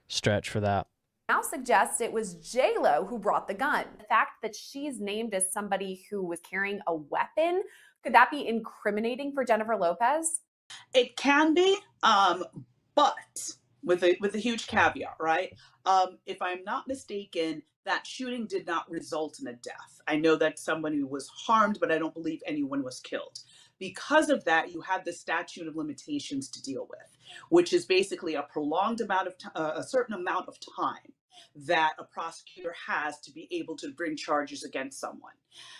stretch for that. Now suggests it was J-Lo who brought the gun. The fact that she's named as somebody who was carrying a weapon, could that be incriminating for Jennifer Lopez? It can be, but with a huge caveat, right? If I'm not mistaken, that shooting did not result in a death. I know that somebody was harmed, but I don't believe anyone was killed. Because of that, you had the statute of limitations to deal with, which is basically a prolonged amount of a certain amount of time that a prosecutor has to be able to bring charges against someone.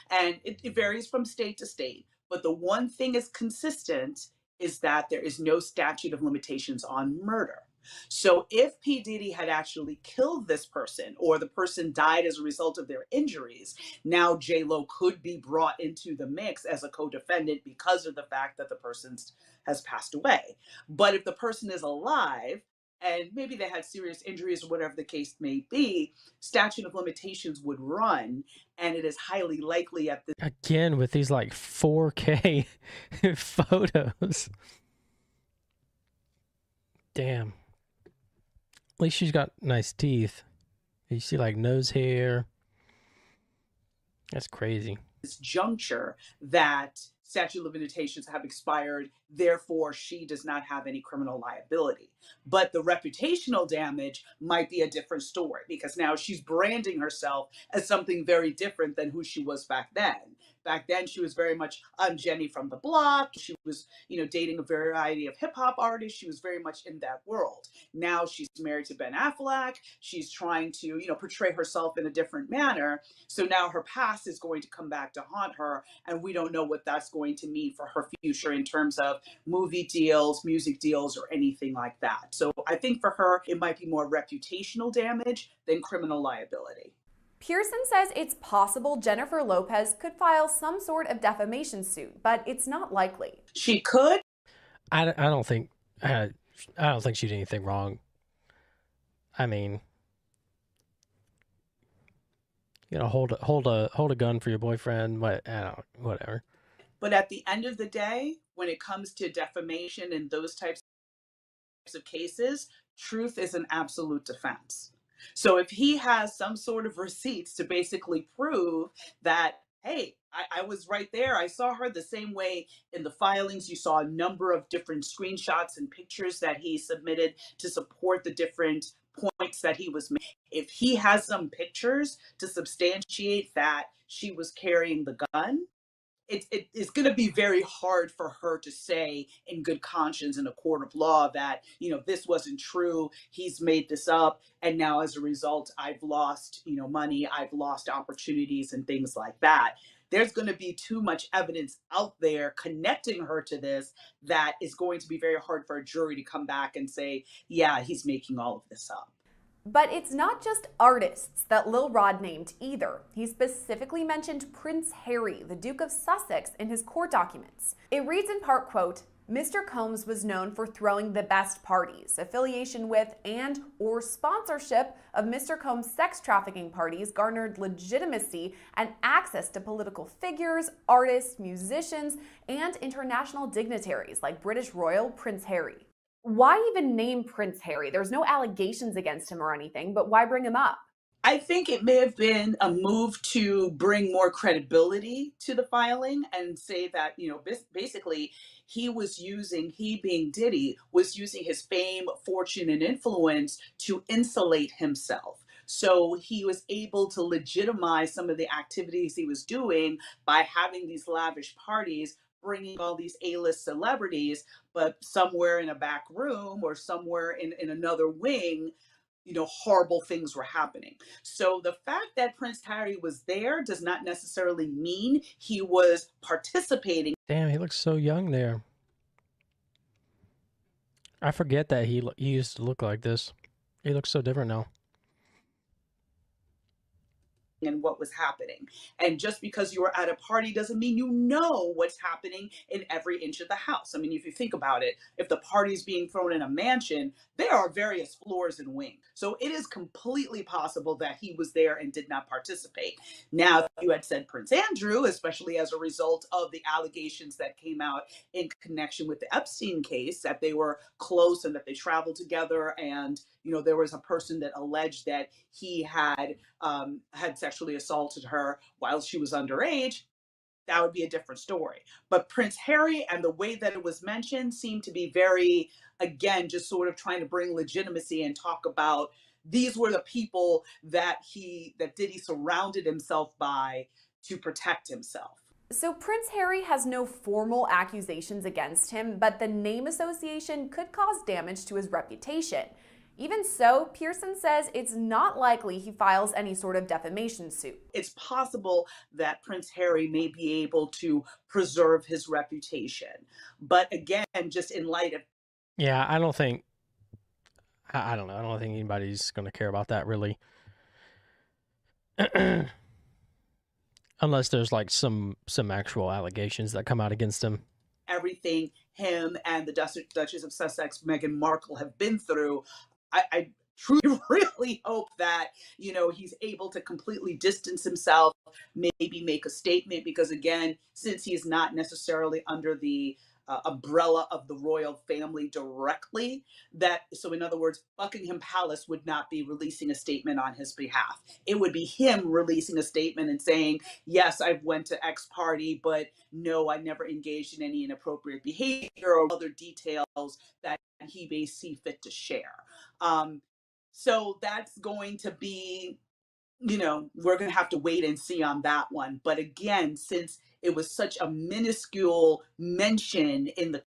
And it varies from state to state. But the one thing is consistent is that there is no statute of limitations on murder. So if P. Diddy had actually killed this person, or the person died as a result of their injuries, now J-Lo could be brought into the mix as a co-defendant because of the fact that the person has passed away. But if the person is alive, and maybe they had serious injuries or whatever the case may be, statute of limitations would run, and it is highly likely at the... Again, with these like 4K photos. Damn. At least she's got nice teeth. You see like nose hair. That's crazy. This juncture that statute of limitations have expired, therefore she does not have any criminal liability. But the reputational damage might be a different story, because now she's branding herself as something very different than who she was back then. Back then, she was very much, I'm Jenny from the block. She was, dating a variety of hip hop artists. She was very much in that world. Now she's married to Ben Affleck. She's trying to, portray herself in a different manner. So now her past is going to come back to haunt her. And we don't know what that's going to mean for her future in terms of movie deals, music deals, or anything like that. So I think for her, it might be more reputational damage than criminal liability. Pearson says it's possible Jennifer Lopez could file some sort of defamation suit, but it's not likely. She could. I don't think she did anything wrong. I mean, hold a gun for your boyfriend, whatever. But at the end of the day, when it comes to defamation and those types of cases, truth is an absolute defense. So if he has some sort of receipts to basically prove that, hey, I was right there, I saw her the same way in the filings, you saw a number of different screenshots and pictures that he submitted to support the different points that he was making. If he has some pictures to substantiate that she was carrying the gun, it's going to be very hard for her to say in good conscience in a court of law that, this wasn't true. He's made this up. And now as a result, I've lost, money. I've lost opportunities and things like that. There's going to be too much evidence out there connecting her to this that is going to be very hard for a jury to come back and say, yeah, he's making all of this up. But it's not just artists that Lil Rod named either. He specifically mentioned Prince Harry, the Duke of Sussex, in his court documents. It reads in part, quote, Mr. Combs was known for throwing the best parties. Affiliation with and or sponsorship of Mr. Combs' sex trafficking parties garnered legitimacy and access to political figures, artists, musicians, and international dignitaries like British Royal Prince Harry. Why even name Prince Harry? There's no allegations against him or anything, but why bring him up? I think it may have been a move to bring more credibility to the filing and say that, basically he being Diddy, was using his fame, fortune, and influence to insulate himself. So he was able to legitimize some of the activities he was doing by having these lavish parties, bringing all these A-list celebrities, but somewhere in a back room or somewhere in another wing, horrible things were happening. So the fact that Prince Harry was there does not necessarily mean he was participating. Damn, he looks so young there. I forget that he used to look like this. He looks so different now. And what was happening. And just because you were at a party doesn't mean you know what's happening in every inch of the house. I mean, if you think about it, if the party's being thrown in a mansion, there are various floors and wings. So it is completely possible that he was there and did not participate. Now, if you had said Prince Andrew, especially as a result of the allegations that came out in connection with the Epstein case, that they were close and that they traveled together, and there was a person that alleged that he had sexually assaulted her while she was underage, that would be a different story. But Prince Harry and the way that it was mentioned seemed to be very, again, just sort of trying to bring legitimacy and talk about these were the people that Diddy surrounded himself by to protect himself. So Prince Harry has no formal accusations against him, but the name association could cause damage to his reputation. Even so, Pearson says it's not likely he files any sort of defamation suit. It's possible that Prince Harry may be able to preserve his reputation. But again, just in light of... Yeah, I don't think anybody's going to care about that, really. Unless there's like some actual allegations that come out against him. Everything him and the Duchess of Sussex, Meghan Markle, have been through, I truly really hope that, he's able to completely distance himself, maybe make a statement, because again, since he's not necessarily under the umbrella of the royal family directly, so in other words, Buckingham Palace would not be releasing a statement on his behalf. It would be him releasing a statement and saying, yes, I went to X party, but no, I never engaged in any inappropriate behavior or other details that he may see fit to share. So that's going to be, we're going to have to wait and see on that one. But again, since it was such a minuscule mention in the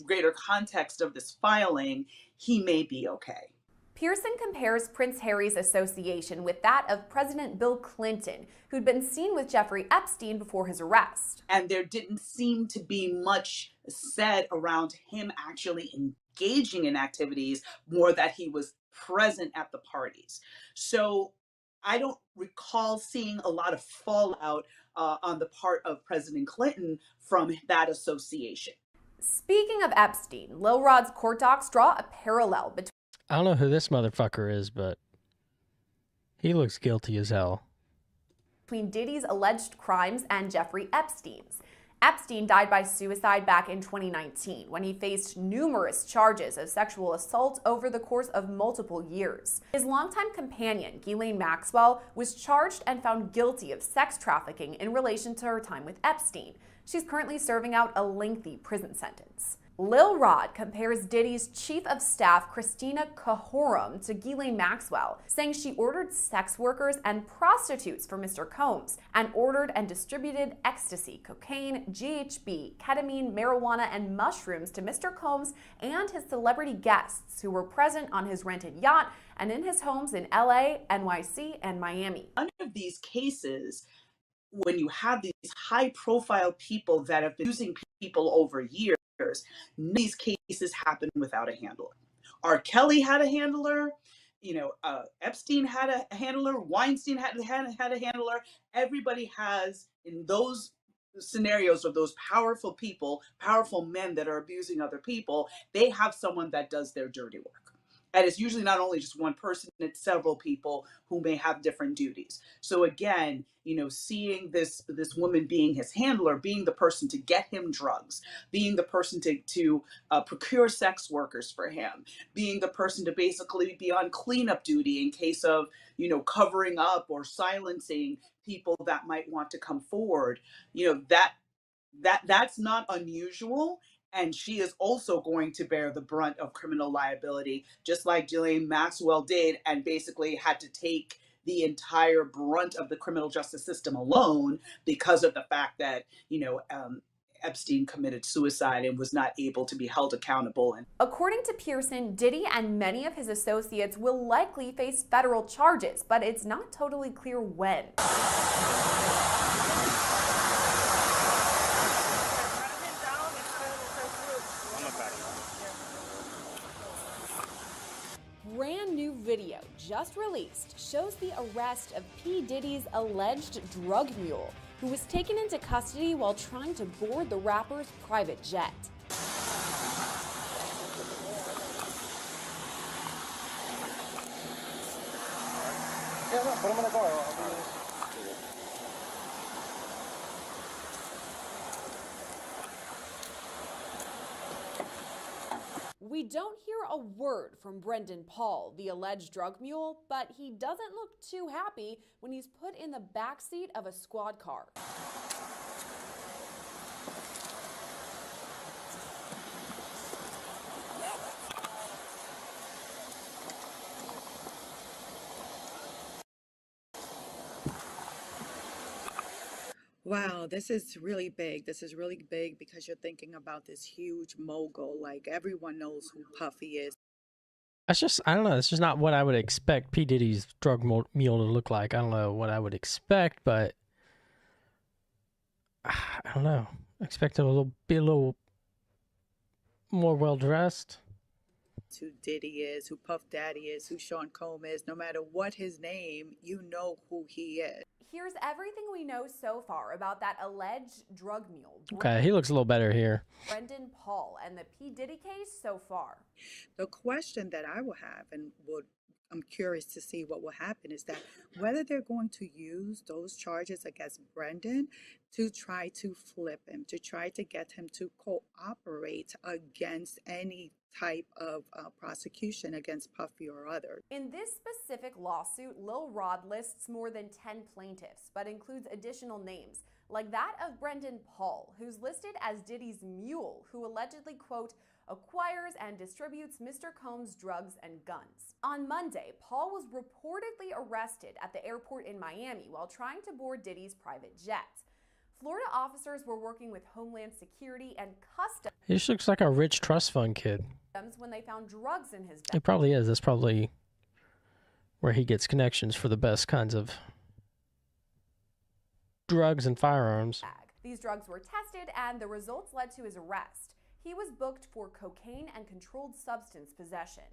greater context of this filing, he may be okay. Pearson compares Prince Harry's association with that of President Bill Clinton, who'd been seen with Jeffrey Epstein before his arrest. And there didn't seem to be much said around him actually engaging in activities, more that he was present at the parties. So I don't recall seeing a lot of fallout on the part of President Clinton from that association. Speaking of Epstein, Lil Rod's court docs draw a parallel between... I don't know who this motherfucker is, but he looks guilty as hell. Between Diddy's alleged crimes and Jeffrey Epstein's. Epstein died by suicide back in 2019 when he faced numerous charges of sexual assault over the course of multiple years. His longtime companion, Ghislaine Maxwell, was charged and found guilty of sex trafficking in relation to her time with Epstein. She's currently serving out a lengthy prison sentence. Lil Rod compares Diddy's chief of staff, Christina Cahorum, to Ghislaine Maxwell, saying she ordered sex workers and prostitutes for Mr. Combs and ordered and distributed ecstasy, cocaine, GHB, ketamine, marijuana, and mushrooms to Mr. Combs and his celebrity guests who were present on his rented yacht and in his homes in LA, NYC, and Miami. None of these cases, when you have these high-profile people that have been using people over years, none of these cases happen without a handler. R. Kelly had a handler, Epstein had a handler, Weinstein had a handler. Everybody has, in those scenarios of those powerful people, powerful men that are abusing other people, they have someone that does their dirty work. And it's usually not only just one person, it's several people who may have different duties. So again, seeing this woman being his handler, being the person to get him drugs, being the person to procure sex workers for him, being the person to basically be on cleanup duty in case of, covering up or silencing people that might want to come forward, that's not unusual. And she is also going to bear the brunt of criminal liability, just like Ghislaine Maxwell did, and basically had to take the entire brunt of the criminal justice system alone because of the fact that, Epstein committed suicide and was not able to be held accountable. According to Pearson, Diddy and many of his associates will likely face federal charges, but it's not totally clear when. Brand new video just released shows the arrest of P. Diddy's alleged drug mule, who was taken into custody while trying to board the rapper's private jet. We don't hear a word from Brendan Paul, the alleged drug mule, but he doesn't look too happy when he's put in the backseat of a squad car. Wow, this is really big. This is really big because you're thinking about this huge mogul. Like everyone knows who Puffy is. I don't know. It's just not what I would expect P. Diddy's drug mule to look like. I don't know what I would expect, but I don't know. I expect him to be a little more well-dressed. Who Diddy is, who Puff Daddy is, who Sean Combs is. No matter what his name, you know who he is. Here's everything we know so far about that alleged drug mule. Okay, he looks a little better here. Brendan Paul and the P. Diddy case so far. The question that I will have, and I'm curious to see what will happen, is that whether they're going to use those charges against Brendan to try to flip him, to try to get him to cooperate against any type of prosecution against Puffy or others. In this specific lawsuit, Lil Rod lists more than 10 plaintiffs, but includes additional names, like that of Brendan Paul, who's listed as Diddy's mule, who allegedly, quote, acquires and distributes Mr. Combs' drugs and guns. On Monday, Paul was reportedly arrested at the airport in Miami while trying to board Diddy's private jet. Florida officers were working with Homeland Security and Customs. He just looks like a rich trust fund kid. When they found drugs in his bag. He probably is. That's probably where he gets connections for the best kinds of drugs and firearms. These drugs were tested and the results led to his arrest. He was booked for cocaine and controlled substance possession.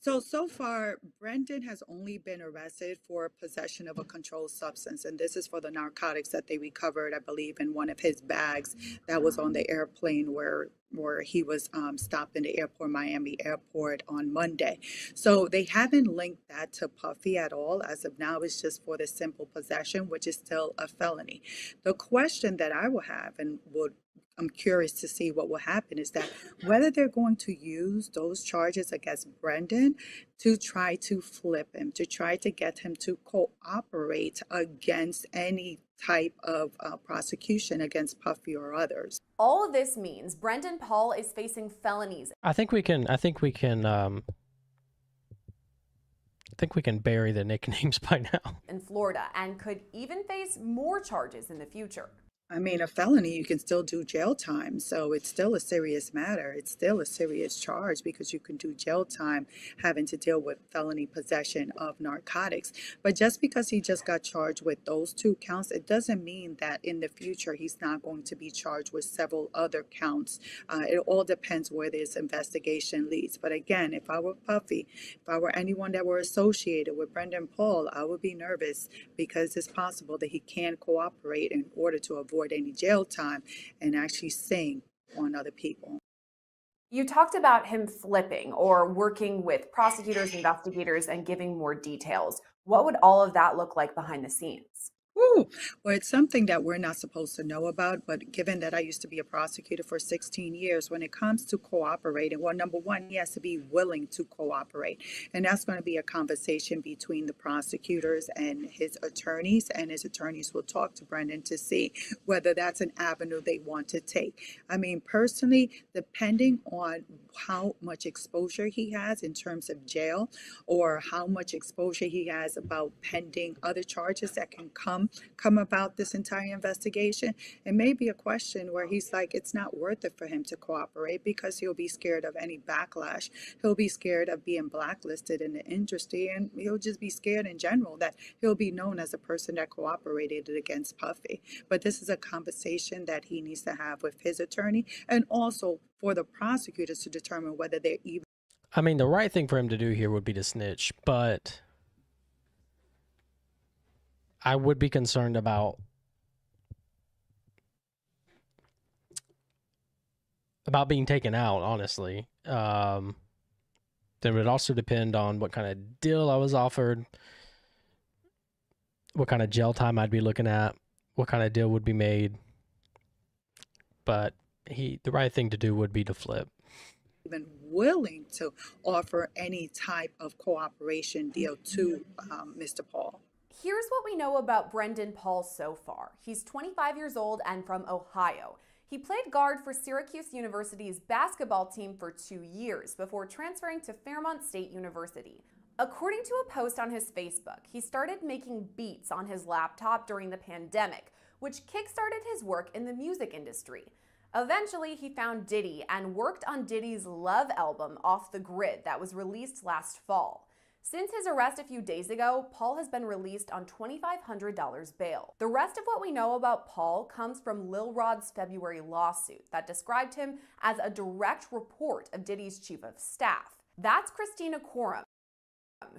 So far, Brendan has only been arrested for possession of a controlled substance, and this is for the narcotics that they recovered, I believe, in one of his bags that was on the airplane where he was stopped in the airport, Miami airport, on Monday. So they haven't linked that to Puffy at all. As of now, it's just for the simple possession, which is still a felony. The question that I will have, and I'm curious to see what will happen, is that whether they're going to use those charges against Brendan to try to flip him, to try to get him to cooperate against any type of prosecution against Puffy or others. All of this means Brendan Paul is facing felonies. I think we can bury the nicknames by now. In Florida, and could even face more charges in the future. I mean, a felony, you can still do jail time. So it's still a serious matter. It's still a serious charge because you can do jail time having to deal with felony possession of narcotics. But just because he just got charged with those 2 counts, it doesn't mean that in the future he's not going to be charged with several other counts. It all depends where this investigation leads. But again, if I were Puffy, if I were anyone that were associated with Brendan Paul, I would be nervous because it's possible that he can cooperate in order to avoid any jail time and actually sing on other people. You talked about him flipping or working with prosecutors, investigators, and giving more details. What would all of that look like behind the scenes? Ooh, well, it's something that we're not supposed to know about, but given that I used to be a prosecutor for 16 years, when it comes to cooperating, well, number one, he has to be willing to cooperate. And that's going to be a conversation between the prosecutors and his attorneys will talk to Brendan to see whether that's an avenue they want to take. I mean, personally, depending on how much exposure he has in terms of jail or how much exposure he has about pending other charges that can come about this entire investigation, it may be a question where he's like, it's not worth it for him to cooperate because he'll be scared of any backlash. He'll be scared of being blacklisted in the industry, and he'll just be scared in general that he'll be known as a person that cooperated against Puffy. But this is a conversation that he needs to have with his attorney, and also for the prosecutors to determine whether they're even. I mean, the right thing for him to do here would be to snitch, but I would be concerned about being taken out, honestly. Then it would also depend on what kind of deal I was offered, what kind of jail time I'd be looking at, what kind of deal would be made. But the right thing to do would be to flip. Even willing to offer any type of cooperation deal to Mr. Paul. Here's what we know about Brendan Paul so far. He's 25 years old and from Ohio. He played guard for Syracuse University's basketball team for 2 years before transferring to Fairmont State University. According to a post on his Facebook, he started making beats on his laptop during the pandemic, which kickstarted his work in the music industry. Eventually, he found Diddy and worked on Diddy's Love album, Off the Grid, that was released last fall. Since his arrest a few days ago, Paul has been released on $2,500 bail. The rest of what we know about Paul comes from Lil Rod's February lawsuit that described him as a direct report of Diddy's chief of staff. That's Christina Quorum,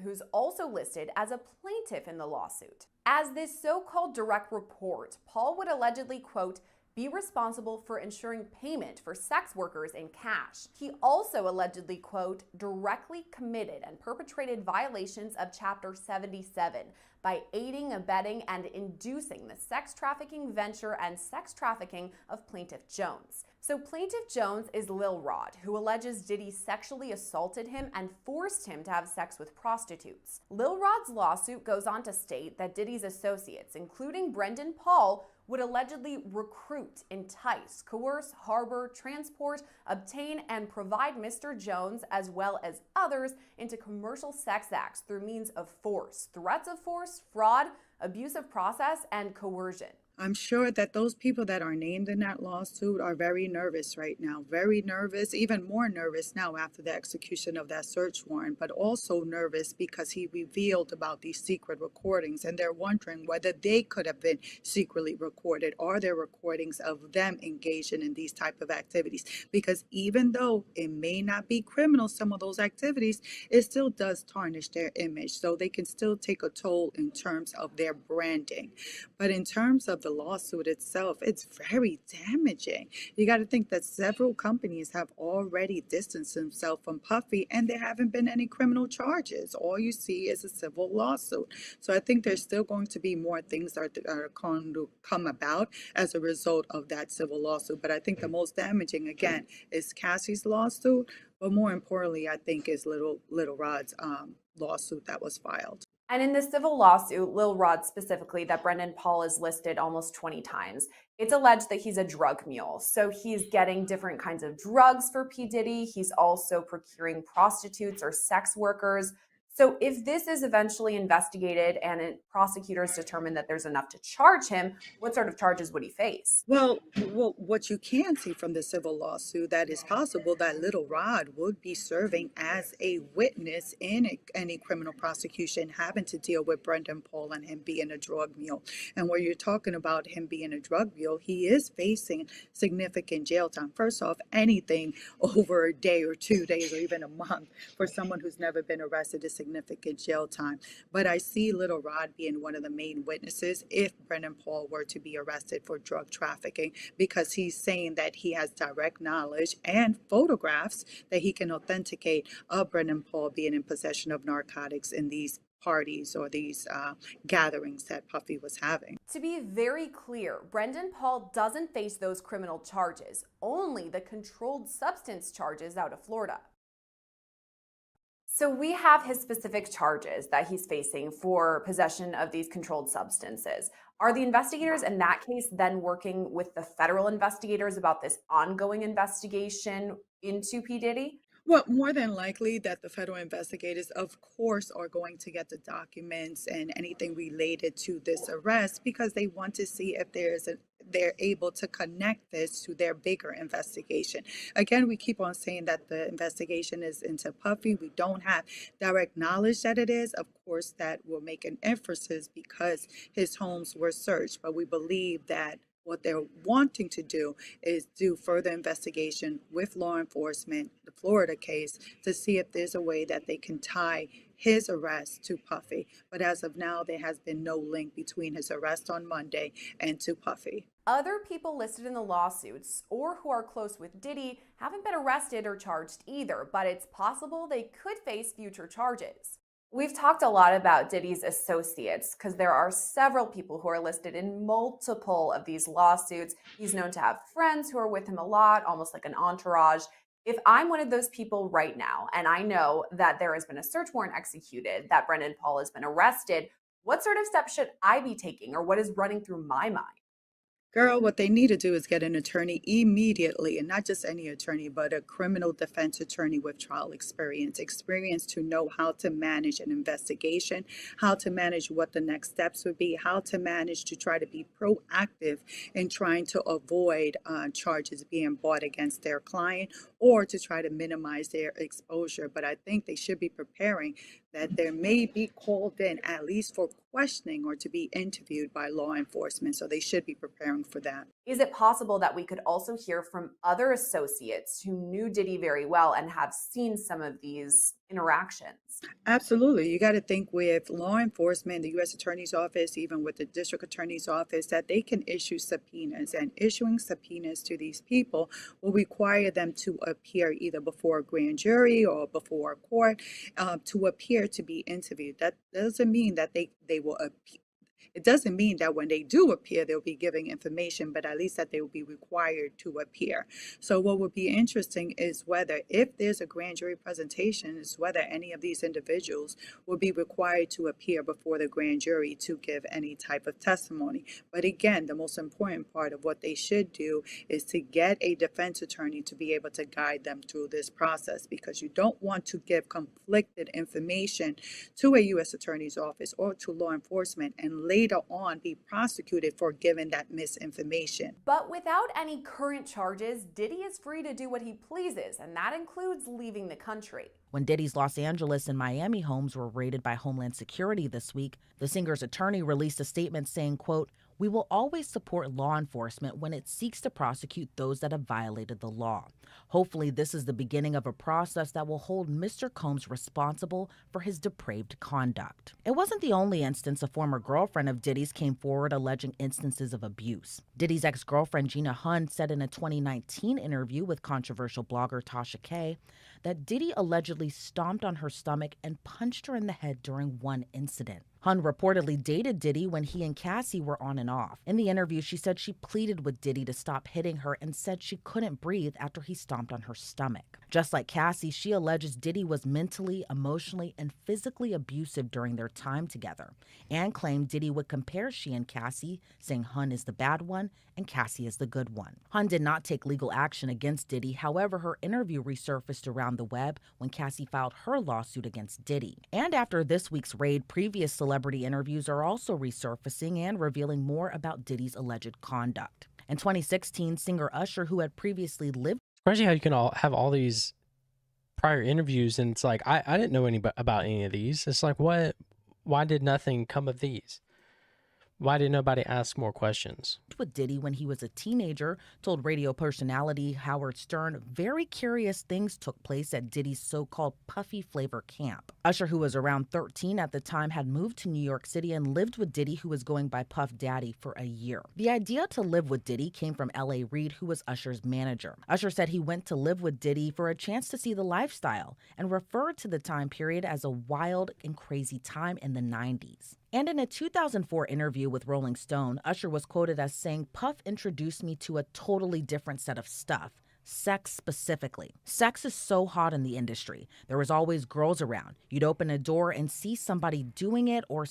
who's also listed as a plaintiff in the lawsuit. As this so-called direct report, Paul would allegedly, quote, be responsible for ensuring payment for sex workers in cash. He also allegedly, quote, directly committed and perpetrated violations of Chapter 77 by aiding, abetting, and inducing the sex trafficking venture and sex trafficking of Plaintiff Jones. So Plaintiff Jones is Lil Rod, who alleges Diddy sexually assaulted him and forced him to have sex with prostitutes. Lil Rod's lawsuit goes on to state that Diddy's associates, including Brendan Paul, would allegedly recruit, entice, coerce, harbor, transport, obtain, and provide Mr. Jones, as well as others, into commercial sex acts through means of force, threats of force, fraud, abuse of process, and coercion. I'm sure that those people that are named in that lawsuit are very nervous right now, very nervous, even more nervous now after the execution of that search warrant, but also nervous because he revealed about these secret recordings, and they're wondering whether they could have been secretly recorded. Are there recordings of them engaging in these type of activities? Because even though it may not be criminal, some of those activities, it still does tarnish their image, so they can still take a toll in terms of their branding. But in terms of the lawsuit itself, it's very damaging. You got to think that several companies have already distanced themselves from Puffy, and there haven't been any criminal charges. All you see is a civil lawsuit. So I think there's still going to be more things that are going to come about as a result of that civil lawsuit. But I think the most damaging, again, is Cassie's lawsuit. But more importantly, I think is Little Rod's lawsuit that was filed. And in the civil lawsuit, Lil Rod specifically, that Brendan Paul is listed almost 20 times. It's alleged that he's a drug mule. So he's getting different kinds of drugs for P. Diddy. He's also procuring prostitutes or sex workers. So if this is eventually investigated and prosecutors determine that there's enough to charge him, what sort of charges would he face? Well, what you can see from the civil lawsuit, that is possible that Little Rod would be serving as a witness in any criminal prosecution having to deal with Brendan Paul and him being a drug mule. And where you're talking about him being a drug mule, he is facing significant jail time. First off, anything over a day or 2 days or even a month for someone who's never been arrested is significant jail time. But I see Little Rod being one of the main witnesses if Brendan Paul were to be arrested for drug trafficking, because he's saying that he has direct knowledge and photographs that he can authenticate of Brendan Paul being in possession of narcotics in these parties or these gatherings that Puffy was having. To be very clear, Brendan Paul doesn't face those criminal charges, only the controlled substance charges out of Florida. So we have his specific charges that he's facing for possession of these controlled substances. Are the investigators in that case then working with the federal investigators about this ongoing investigation into P. Diddy? Well, more than likely that the federal investigators, of course, are going to get the documents and anything related to this arrest because they want to see if they're able to connect this to their bigger investigation. Again, we keep on saying that the investigation is into Puffy. We don't have direct knowledge that it is. Of course, that will make an emphasis because his homes were searched, but we believe that what they're wanting to do is do further investigation with law enforcement, the Florida case, to see if there's a way that they can tie his arrest to Puffy. But as of now, there has been no link between his arrest on Monday and to Puffy. Other people listed in the lawsuits or who are close with Diddy haven't been arrested or charged either, but it's possible they could face future charges. We've talked a lot about Diddy's associates because there are several people who are listed in multiple of these lawsuits. He's known to have friends who are with him a lot, almost like an entourage. If I'm one of those people right now and I know that there has been a search warrant executed, that Brendan Paul has been arrested, what sort of steps should I be taking or what is running through my mind? Girl, what they need to do is get an attorney immediately, and not just any attorney, but a criminal defense attorney with trial experience to know how to manage an investigation, how to manage what the next steps would be, how to manage to try to be proactive in trying to avoid charges being brought against their client or to try to minimize their exposure. But I think they should be preparing that there may be called in at least for questioning or to be interviewed by law enforcement. So they should be preparing for that. Is it possible that we could also hear from other associates who knew Diddy very well and have seen some of these interactions? Absolutely. You got to think with law enforcement, the U.S. Attorney's Office, even with the District Attorney's Office, that they can issue subpoenas. And issuing subpoenas to these people will require them to appear either before a grand jury or before a court to appear to be interviewed. That doesn't mean that they will appear. It doesn't mean that when they do appear, they'll be giving information, but at least that they will be required to appear. So what would be interesting is whether, if there's a grand jury presentation, is whether any of these individuals will be required to appear before the grand jury to give any type of testimony. But again, the most important part of what they should do is to get a defense attorney to be able to guide them through this process, because you don't want to give conflicted information to a U.S. Attorney's Office or to law enforcement and later on be prosecuted for giving that misinformation. But without any current charges, Diddy is free to do what he pleases, and that includes leaving the country. When Diddy's Los Angeles and Miami homes were raided by Homeland Security this week, the singer's attorney released a statement saying, quote, "We will always support law enforcement when it seeks to prosecute those that have violated the law. Hopefully, this is the beginning of a process that will hold Mr. Combs responsible for his depraved conduct." It wasn't the only instance a former girlfriend of Diddy's came forward alleging instances of abuse. Diddy's ex-girlfriend Gina Hunn said in a 2019 interview with controversial blogger Tasha K that Diddy allegedly stomped on her stomach and punched her in the head during one incident. Hun reportedly dated Diddy when he and Cassie were on and off. In the interview, she said she pleaded with Diddy to stop hitting her and said she couldn't breathe after he stomped on her stomach. Just like Cassie, she alleges Diddy was mentally, emotionally, and physically abusive during their time together, and claimed Diddy would compare she and Cassie, saying Hun is the bad one and Cassie is the good one. Hun did not take legal action against Diddy. However, her interview resurfaced around the web when Cassie filed her lawsuit against Diddy. And after this week's raid, previous celebrity interviews are also resurfacing and revealing more about Diddy's alleged conduct. In 2016, singer Usher, who had previously lived... Crazy how you can all have all these prior interviews, and it's like, I didn't know about any of these. It's like, what? Why did nothing come of these? Why did nobody ask more questions? With Diddy when he was a teenager, told radio personality Howard Stern very curious things took place at Diddy's so-called Puffy Flavor camp. Usher, who was around 13 at the time, had moved to New York City and lived with Diddy, who was going by Puff Daddy, for a year. The idea to live with Diddy came from L.A. Reid, who was Usher's manager. Usher said he went to live with Diddy for a chance to see the lifestyle and referred to the time period as a wild and crazy time in the 90s. And in a 2004 interview with Rolling Stone, Usher was quoted as saying, "Puff introduced me to a totally different set of stuff. Sex specifically. Sex is so hot in the industry. There was always girls around. You'd open a door and see somebody doing it or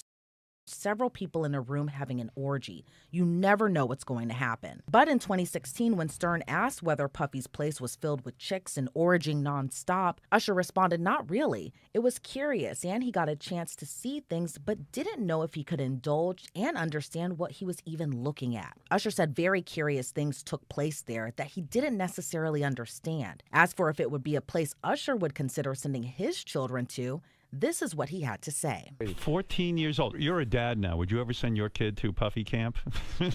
several people in a room having an orgy. You never know what's going to happen." But in 2016, when Stern asked whether Puffy's place was filled with chicks and orgying nonstop, Usher responded, "Not really. It was curious, and he got a chance to see things, but didn't know if he could indulge and understand what he was even looking at." Usher said very curious things took place there that he didn't necessarily understand. As for if it would be a place Usher would consider sending his children to, this is what he had to say. 14 years old. You're a dad now. Would you ever send your kid to Puffy camp?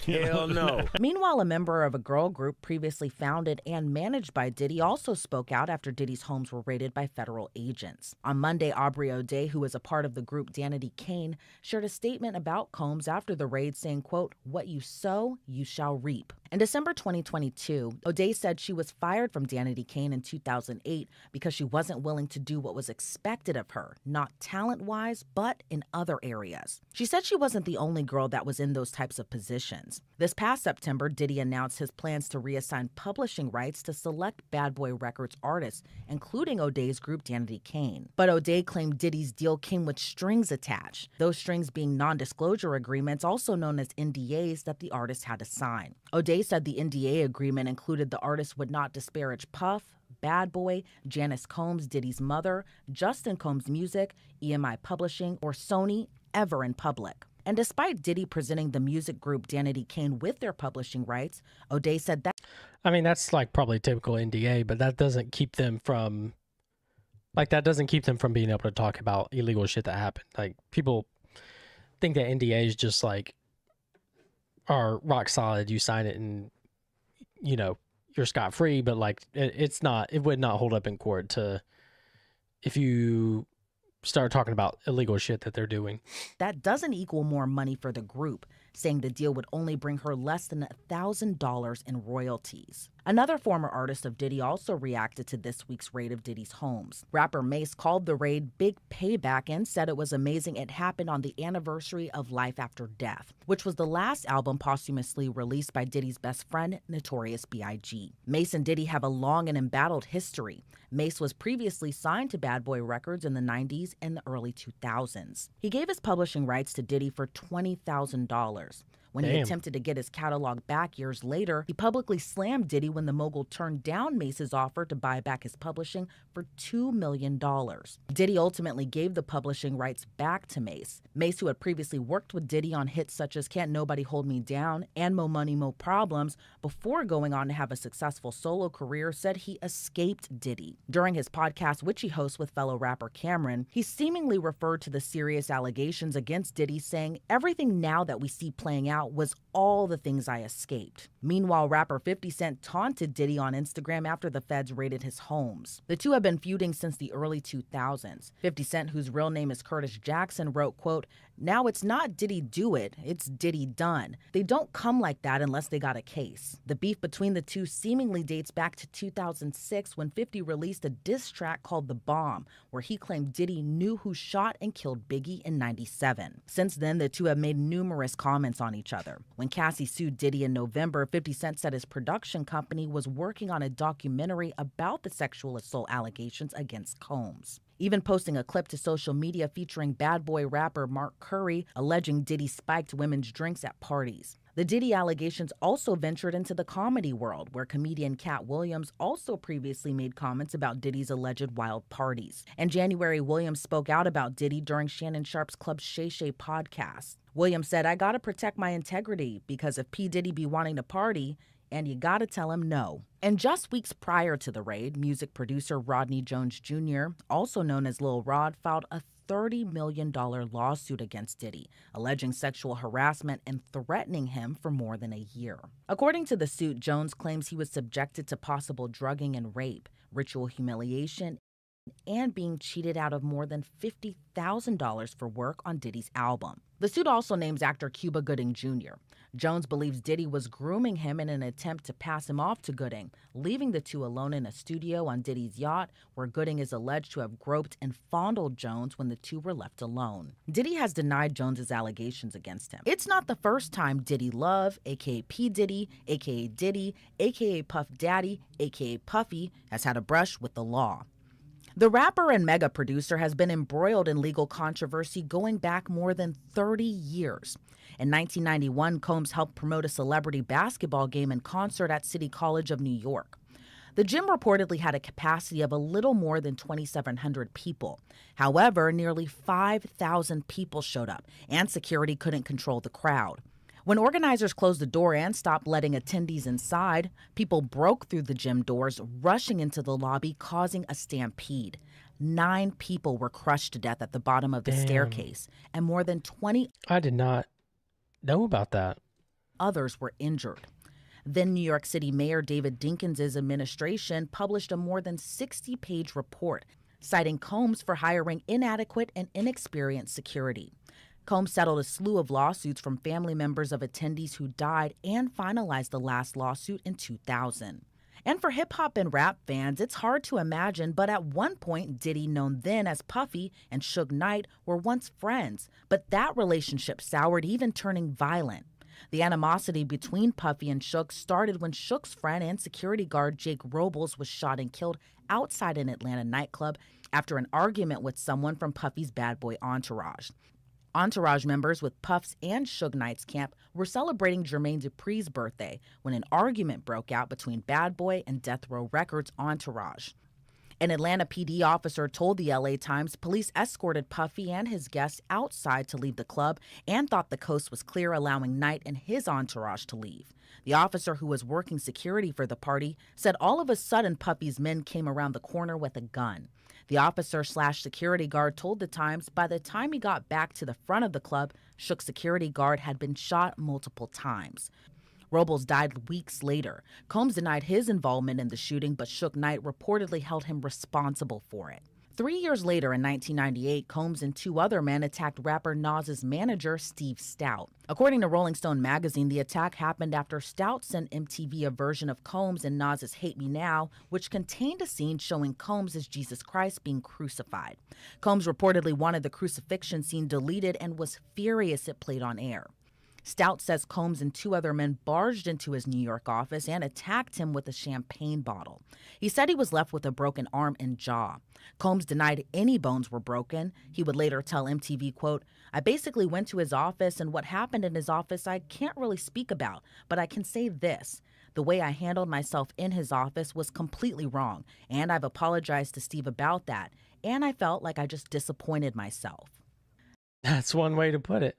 Hell no. Meanwhile, a member of a girl group previously founded and managed by Diddy also spoke out after Diddy's homes were raided by federal agents. On Monday, Aubrey O'Day, who is a part of the group Danity Kane, shared a statement about Combs after the raid saying, quote, "What you sow, you shall reap." In December 2022, O'Day said she was fired from Danity Kane in 2008 because she wasn't willing to do what was expected of her, not talent-wise, but in other areas. She said she wasn't the only girl that was in those types of positions. This past September, Diddy announced his plans to reassign publishing rights to select Bad Boy Records artists, including O'Day's group Danity Kane. But O'Day claimed Diddy's deal came with strings attached, those strings being non-disclosure agreements, also known as NDAs, that the artist had to sign. O'Day said the NDA agreement included the artist would not disparage Puff, Bad Boy, Janice Combs, Diddy's mother, Justin Combs Music, EMI Publishing, or Sony ever in public. And despite Diddy presenting the music group Danity Kane with their publishing rights, O'Day said that... I mean, that's like probably typical NDA, but that doesn't keep them from... being able to talk about illegal shit that happened. Like, people think that NDAs just like are rock solid. You sign it and, you know, you're scot-free, but like it would not hold up in court to if you start talking about illegal shit that they're doing. That doesn't equal more money for the group, saying the deal would only bring her less than $1,000 in royalties. Another former artist of Diddy also reacted to this week's raid of Diddy's homes. Rapper Mace called the raid big payback and said it was amazing it happened on the anniversary of Life After Death, which was the last album posthumously released by Diddy's best friend, Notorious B.I.G. Mace and Diddy have a long and embattled history. Mace was previously signed to Bad Boy Records in the 90s and the early 2000s. He gave his publishing rights to Diddy for $20,000. When he attempted to get his catalog back years later, he publicly slammed Diddy when the mogul turned down Mace's offer to buy back his publishing for $2 million. Diddy ultimately gave the publishing rights back to Mace. Mace, who had previously worked with Diddy on hits such as Can't Nobody Hold Me Down and Mo Money, Mo Problems, before going on to have a successful solo career, said he escaped Diddy. During his podcast, which he hosts with fellow rapper Cameron, he seemingly referred to the serious allegations against Diddy, saying, "Everything now that we see playing out was all the things I escaped." Meanwhile, rapper 50 Cent taunted Diddy on Instagram after the feds raided his homes. The two have been feuding since the early 2000s. 50 Cent, whose real name is Curtis Jackson, wrote, quote, "Now it's not Diddy do it, it's Diddy done. They don't come like that unless they got a case." The beef between the two seemingly dates back to 2006 when 50 released a diss track called The Bomb, where he claimed Diddy knew who shot and killed Biggie in '97. Since then, the two have made numerous comments on each other. When Cassie sued Diddy in November, 50 Cent said his production company was working on a documentary about the sexual assault allegations against Combs, even posting a clip to social media featuring bad boy rapper Mark Curry alleging Diddy spiked women's drinks at parties. The Diddy allegations also ventured into the comedy world, where comedian Cat Williams also previously made comments about Diddy's alleged wild parties. In January, Williams spoke out about Diddy during Shannon Sharp's Club Shay Shay podcast. Williams said, "I gotta protect my integrity because if P. Diddy be wanting to party, and you gotta tell him no." And just weeks prior to the raid, music producer Rodney Jones Jr., also known as Lil Rod, filed a $30 million lawsuit against Diddy, alleging sexual harassment and threatening him for more than a year. According to the suit, Jones claims he was subjected to possible drugging and rape, ritual humiliation, and being cheated out of more than $50,000 for work on Diddy's album. The suit also names actor Cuba Gooding Jr. Jones believes Diddy was grooming him in an attempt to pass him off to Gooding, leaving the two alone in a studio on Diddy's yacht, where Gooding is alleged to have groped and fondled Jones when the two were left alone. Diddy has denied Jones's allegations against him. It's not the first time Diddy Love, aka P. Diddy, aka Puff Daddy, aka Puffy, has had a brush with the law. The rapper and mega producer has been embroiled in legal controversy going back more than 30 years. In 1991, Combs helped promote a celebrity basketball game in concert at City College of New York. The gym reportedly had a capacity of a little more than 2,700 people. However, nearly 5,000 people showed up, and security couldn't control the crowd. When organizers closed the door and stopped letting attendees inside, people broke through the gym doors, rushing into the lobby, causing a stampede. 9 people were crushed to death at the bottom of the staircase, and more than 20 I did not know about that. others were injured. Then New York City Mayor David Dinkins' administration published a more than 60-page report citing Combs for hiring inadequate and inexperienced security. Combs settled a slew of lawsuits from family members of attendees who died and finalized the last lawsuit in 2000. And for hip-hop and rap fans, it's hard to imagine, but at one point, Diddy, known then as Puffy, and Suge Knight were once friends, but that relationship soured, even turning violent. The animosity between Puffy and Suge started when Suge's friend and security guard Jake Robles was shot and killed outside an Atlanta nightclub after an argument with someone from Puffy's bad boy entourage. Entourage members with Puff's and Suge Knight's camp were celebrating Jermaine Dupri's birthday when an argument broke out between Bad Boy and Death Row Records' entourage. An Atlanta PD officer told the LA Times police escorted Puffy and his guests outside to leave the club and thought the coast was clear, allowing Knight and his entourage to leave. The officer who was working security for the party said all of a sudden Puffy's men came around the corner with a gun. The officer/security guard told the Times by the time he got back to the front of the club, Suge's security guard had been shot multiple times. Robles died weeks later. Combs denied his involvement in the shooting, but Suge Knight reportedly held him responsible for it. 3 years later, in 1998, Combs and 2 other men attacked rapper Nas's manager, Steve Stout. According to Rolling Stone magazine, the attack happened after Stout sent MTV a version of Combs and Nas's Hate Me Now, which contained a scene showing Combs as Jesus Christ being crucified. Combs reportedly wanted the crucifixion scene deleted and was furious it played on air. Stout says Combs and 2 other men barged into his New York office and attacked him with a champagne bottle. He said he was left with a broken arm and jaw. Combs denied any bones were broken. He would later tell MTV, quote, "I basically went to his office, and what happened in his office I can't really speak about, but I can say this. The way I handled myself in his office was completely wrong, and I've apologized to Steve about that, and I felt like I just disappointed myself." That's one way to put it.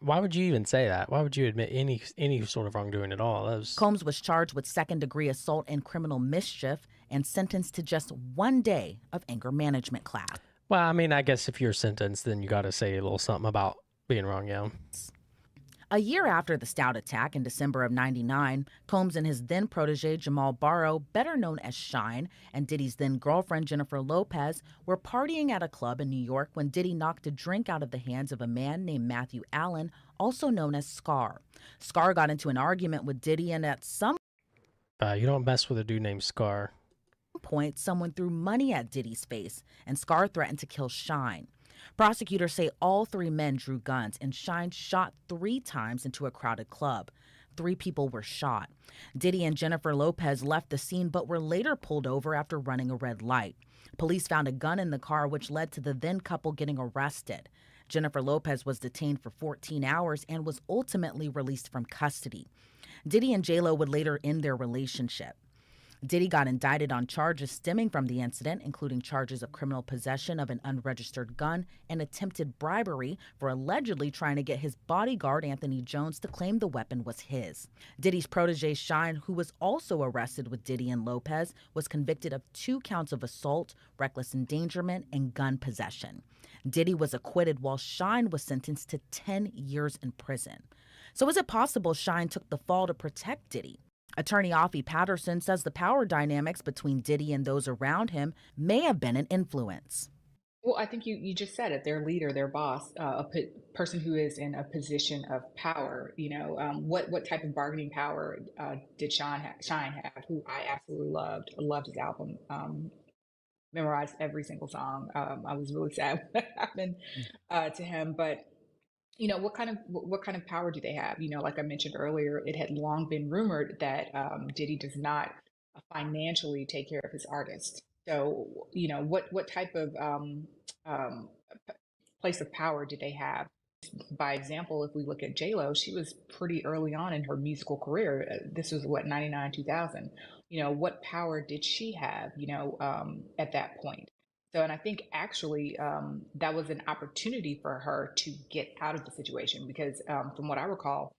Why would you even say that? Why would you admit any sort of wrongdoing at all? Combs was charged with second-degree assault and criminal mischief and sentenced to just 1 day of anger management class. Well, I mean, I guess if you're sentenced, then you got to say a little something about being wrong, yeah. A year after the Stout attack in December of '99, Combs and his then protege Jamal Barrow, better known as Shine, and Diddy's then girlfriend Jennifer Lopez were partying at a club in New York when Diddy knocked a drink out of the hands of a man named Matthew Allen, also known as Scar. Scar got into an argument with Diddy, and at some You don't mess with a dude named Scar. point, someone threw money at Diddy's face, and Scar threatened to kill Shine. Prosecutors say all three men drew guns, and Shine shot 3 times into a crowded club. 3 people were shot. Diddy and Jennifer Lopez left the scene but were later pulled over after running a red light. Police found a gun in the car, which led to the then couple getting arrested. Jennifer Lopez was detained for 14 hours and was ultimately released from custody. Diddy and J-Lo would later end their relationship. Diddy got indicted on charges stemming from the incident, including charges of criminal possession of an unregistered gun and attempted bribery for allegedly trying to get his bodyguard, Anthony Jones, to claim the weapon was his. Diddy's protege, Shine, who was also arrested with Diddy and Lopez, was convicted of 2 counts of assault, reckless endangerment, and gun possession. Diddy was acquitted while Shine was sentenced to 10 years in prison. So is it possible Shine took the fall to protect Diddy? Attorney Offie Patterson says the power dynamics between Diddy and those around him may have been an influence. Well, I think you just said it. Their leader, their boss, person who is in a position of power. What type of bargaining power did Shine have? Who I absolutely loved. I loved his album. Memorized every single song. I was really sad when that happened to him, but. What kind of power do they have? Like I mentioned earlier, it had long been rumored that Diddy does not financially take care of his artists. So, what type of place of power do they have? By example, if we look at J-Lo, she was pretty early on in her musical career. This was 99, 2000. What power did she have, at that point? So, and I think actually that was an opportunity for her to get out of the situation because from what I recall,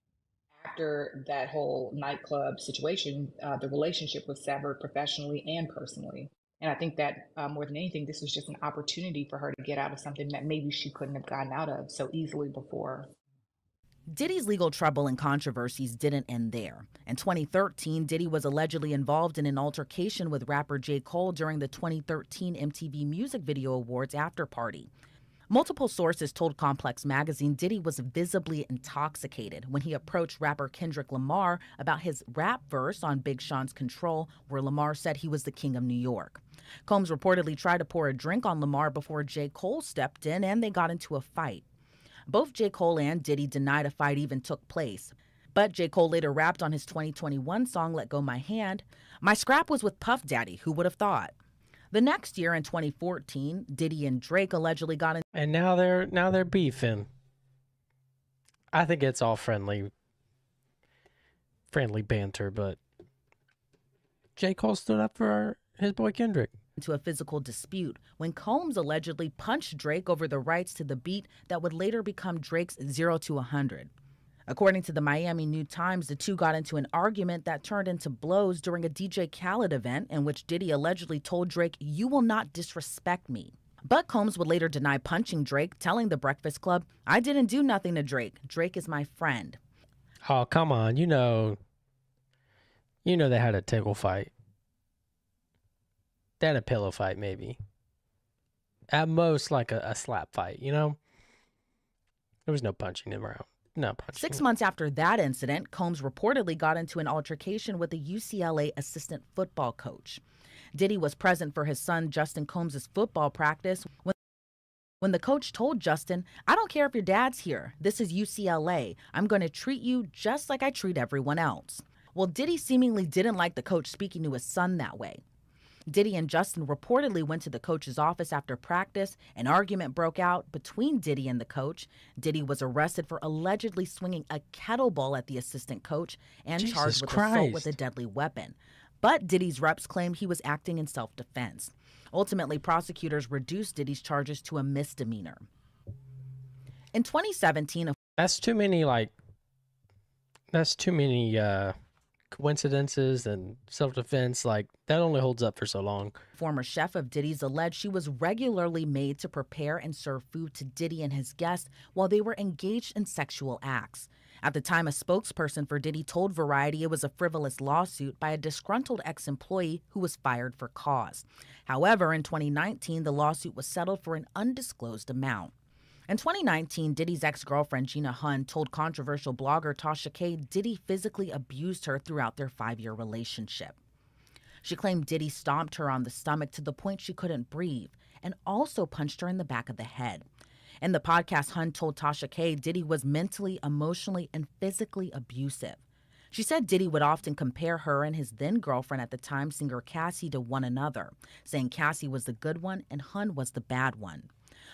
after that whole nightclub situation, the relationship was severed professionally and personally. And I think that more than anything, this was just an opportunity for her to get out of something that maybe she couldn't have gotten out of so easily before. Diddy's legal trouble and controversies didn't end there. In 2013, Diddy was allegedly involved in an altercation with rapper J. Cole during the 2013 MTV Music Video Awards after party. Multiple sources told Complex Magazine Diddy was visibly intoxicated when he approached rapper Kendrick Lamar about his rap verse on Big Sean's Control, where Lamar said he was the king of New York. Combs reportedly tried to pour a drink on Lamar before J. Cole stepped in and they got into a fight. Both J. Cole and Diddy denied a fight even took place. But J. Cole later rapped on his 2021 song, Let Go My Hand, "My scrap was with Puff Daddy, who would have thought?" The next year in 2014, Diddy and Drake allegedly got in. And now they're beefing. I think it's all friendly banter, but J. Cole stood up for his boy Kendrick. Into a physical dispute when Combs allegedly punched Drake over the rights to the beat that would later become Drake's 0 to 100. According to the Miami New Times, the two got into an argument that turned into blows during a DJ Khaled event in which Diddy allegedly told Drake, "You will not disrespect me." But Combs would later deny punching Drake, telling The Breakfast Club, "I didn't do nothing to Drake. Drake is my friend." Oh, come on. You know they had a tickle fight. They had a pillow fight, maybe. At most, like a slap fight, There was no punching around. No punching. 6 months after that incident, Combs reportedly got into an altercation with a UCLA assistant football coach. Diddy was present for his son Justin Combs' football practice when the coach told Justin, "I don't care if your dad's here. This is UCLA. I'm going to treat you just like I treat everyone else." Well, Diddy seemingly didn't like the coach speaking to his son that way. Diddy and Justin reportedly went to the coach's office after practice. An argument broke out between Diddy and the coach. Diddy was arrested for allegedly swinging a kettlebell at the assistant coach and Jesus charged with Christ. assault with a deadly weapon. But Diddy's reps claimed he was acting in self-defense. Ultimately, prosecutors reduced Diddy's charges to a misdemeanor. In 2017, That's too many coincidences and self-defense. That only holds up for so long. former chef of Diddy's alleged she was regularly made to prepare and serve food to Diddy and his guests while they were engaged in sexual acts. At the time, a spokesperson for Diddy told Variety it was a frivolous lawsuit by a disgruntled ex-employee who was fired for cause. However, in 2019, the lawsuit was settled for an undisclosed amount. In 2019, Diddy's ex-girlfriend Gina Hunn told controversial blogger Tasha K Diddy physically abused her throughout their 5-year relationship. She claimed Diddy stomped her on the stomach to the point she couldn't breathe and also punched her in the back of the head. In the podcast, Hunn told Tasha K Diddy was mentally, emotionally, and physically abusive. She said Diddy would often compare her and his then-girlfriend at the time, singer Cassie, to one another, saying Cassie was the good one and Hunn was the bad one.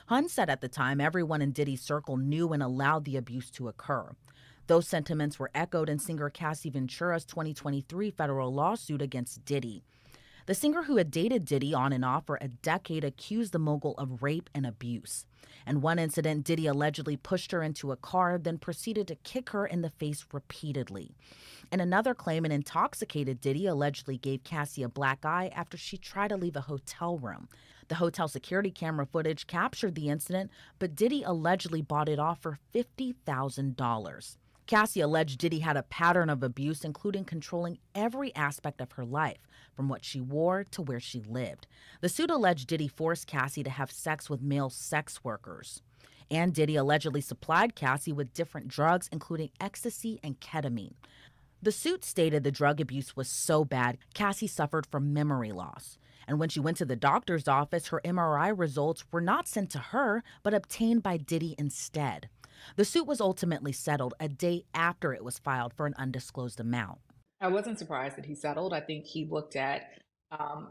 Hunn said at the time everyone in Diddy's circle knew and allowed the abuse to occur. Those sentiments were echoed in singer Cassie Ventura's 2023 federal lawsuit against Diddy. The singer, who had dated Diddy on and off for a decade, accused the mogul of rape and abuse. In one incident, Diddy allegedly pushed her into a car, then proceeded to kick her in the face repeatedly. In another claim, an intoxicated Diddy allegedly gave Cassie a black eye after she tried to leave a hotel room. The hotel security camera footage captured the incident, but Diddy allegedly bought it off for $50,000. Cassie alleged Diddy had a pattern of abuse, including controlling every aspect of her life, from what she wore to where she lived. The suit alleged Diddy forced Cassie to have sex with male sex workers. And Diddy allegedly supplied Cassie with different drugs, including ecstasy and ketamine. The suit stated the drug abuse was so bad, Cassie suffered from memory loss. And when she went to the doctor's office, her MRI results were not sent to her, but obtained by Diddy instead. The suit was ultimately settled a day after it was filed for an undisclosed amount. I wasn't surprised that he settled. I think he looked at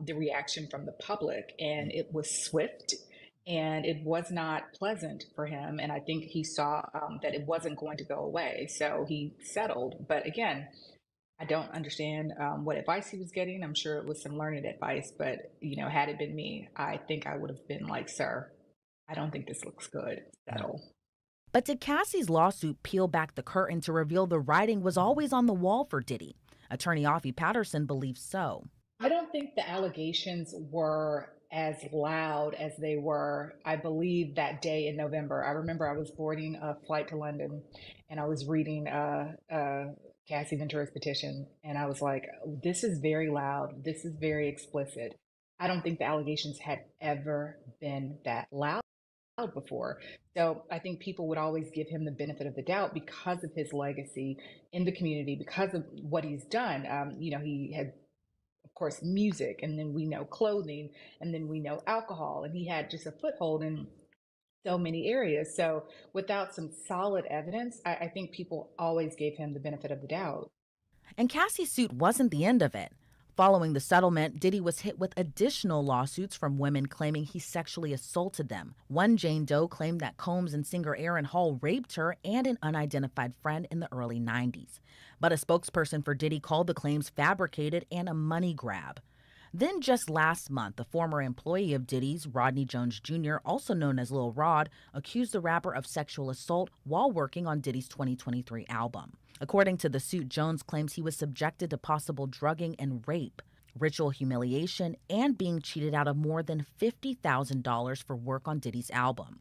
the reaction from the public, and it was swift, and it was not pleasant for him. And I think he saw that it wasn't going to go away, so he settled. But again, I don't understand what advice he was getting. I'm sure it was some learned advice, but had it been me, I think I would have been like, "Sir, I don't think this looks good. Settle." But did Cassie's lawsuit peel back the curtain to reveal the writing was always on the wall for Diddy? Attorney Offie Patterson believes so. I don't think the allegations were as loud as they were, I believe, that day in November. I remember I was boarding a flight to London and I was reading Cassie Ventura's petition, and I was like, this is very loud. This is very explicit. I don't think the allegations had ever been that loud before. So I think people would always give him the benefit of the doubt because of his legacy in the community, because of what he's done. He had, of course, music, and then we know clothing, and then we know alcohol, and he had just a foothold in so many areas. So without some solid evidence, I think people always gave him the benefit of the doubt. And Cassie's suit wasn't the end of it. Following the settlement, Diddy was hit with additional lawsuits from women claiming he sexually assaulted them. One, Jane Doe, claimed that Combs and singer Aaron Hall raped her and an unidentified friend in the early 90s. But a spokesperson for Diddy called the claims fabricated and a money grab. Then just last month, a former employee of Diddy's, Rodney Jones Jr., also known as Lil Rod, accused the rapper of sexual assault while working on Diddy's 2023 album. According to the suit, Jones claims he was subjected to possible drugging and rape, ritual humiliation, and being cheated out of more than $50,000 for work on Diddy's album.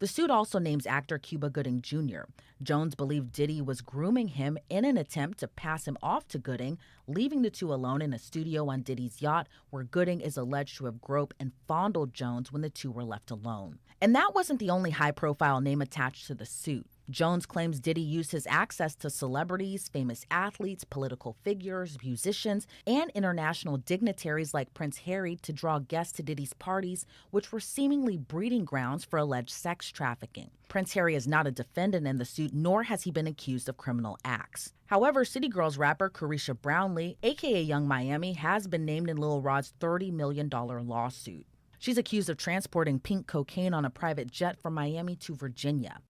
The suit also names actor Cuba Gooding Jr. Jones believed Diddy was grooming him in an attempt to pass him off to Gooding, leaving the two alone in a studio on Diddy's yacht where Gooding is alleged to have groped and fondled Jones when the two were left alone. And that wasn't the only high-profile name attached to the suit. Jones claims Diddy used his access to celebrities, famous athletes, political figures, musicians, and international dignitaries like Prince Harry to draw guests to Diddy's parties, which were seemingly breeding grounds for alleged sex trafficking. Prince Harry is not a defendant in the suit, nor has he been accused of criminal acts. However, City Girls rapper Caresha Brownlee, aka Young Miami, has been named in Lil Rod's $30 million lawsuit. She's accused of transporting pink cocaine on a private jet from Miami to Virginia.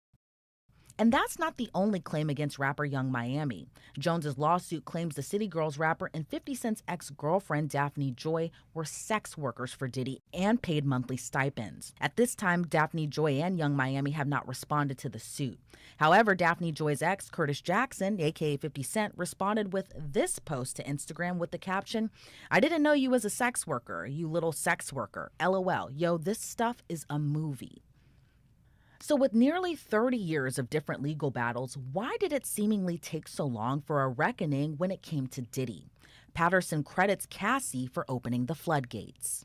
And that's not the only claim against rapper Young Miami. Jones's lawsuit claims the City Girls rapper and 50 Cent's ex-girlfriend Daphne Joy were sex workers for Diddy and paid monthly stipends. At this time, Daphne Joy and Young Miami have not responded to the suit. However, Daphne Joy's ex, Curtis Jackson, aka 50 Cent, responded with this post to Instagram with the caption, "I didn't know you was a sex worker, you little sex worker. LOL. Yo, this stuff is a movie." So, with nearly 30 years of different legal battles, why did it seemingly take so long for a reckoning when it came to Diddy? Patterson credits Cassie for opening the floodgates.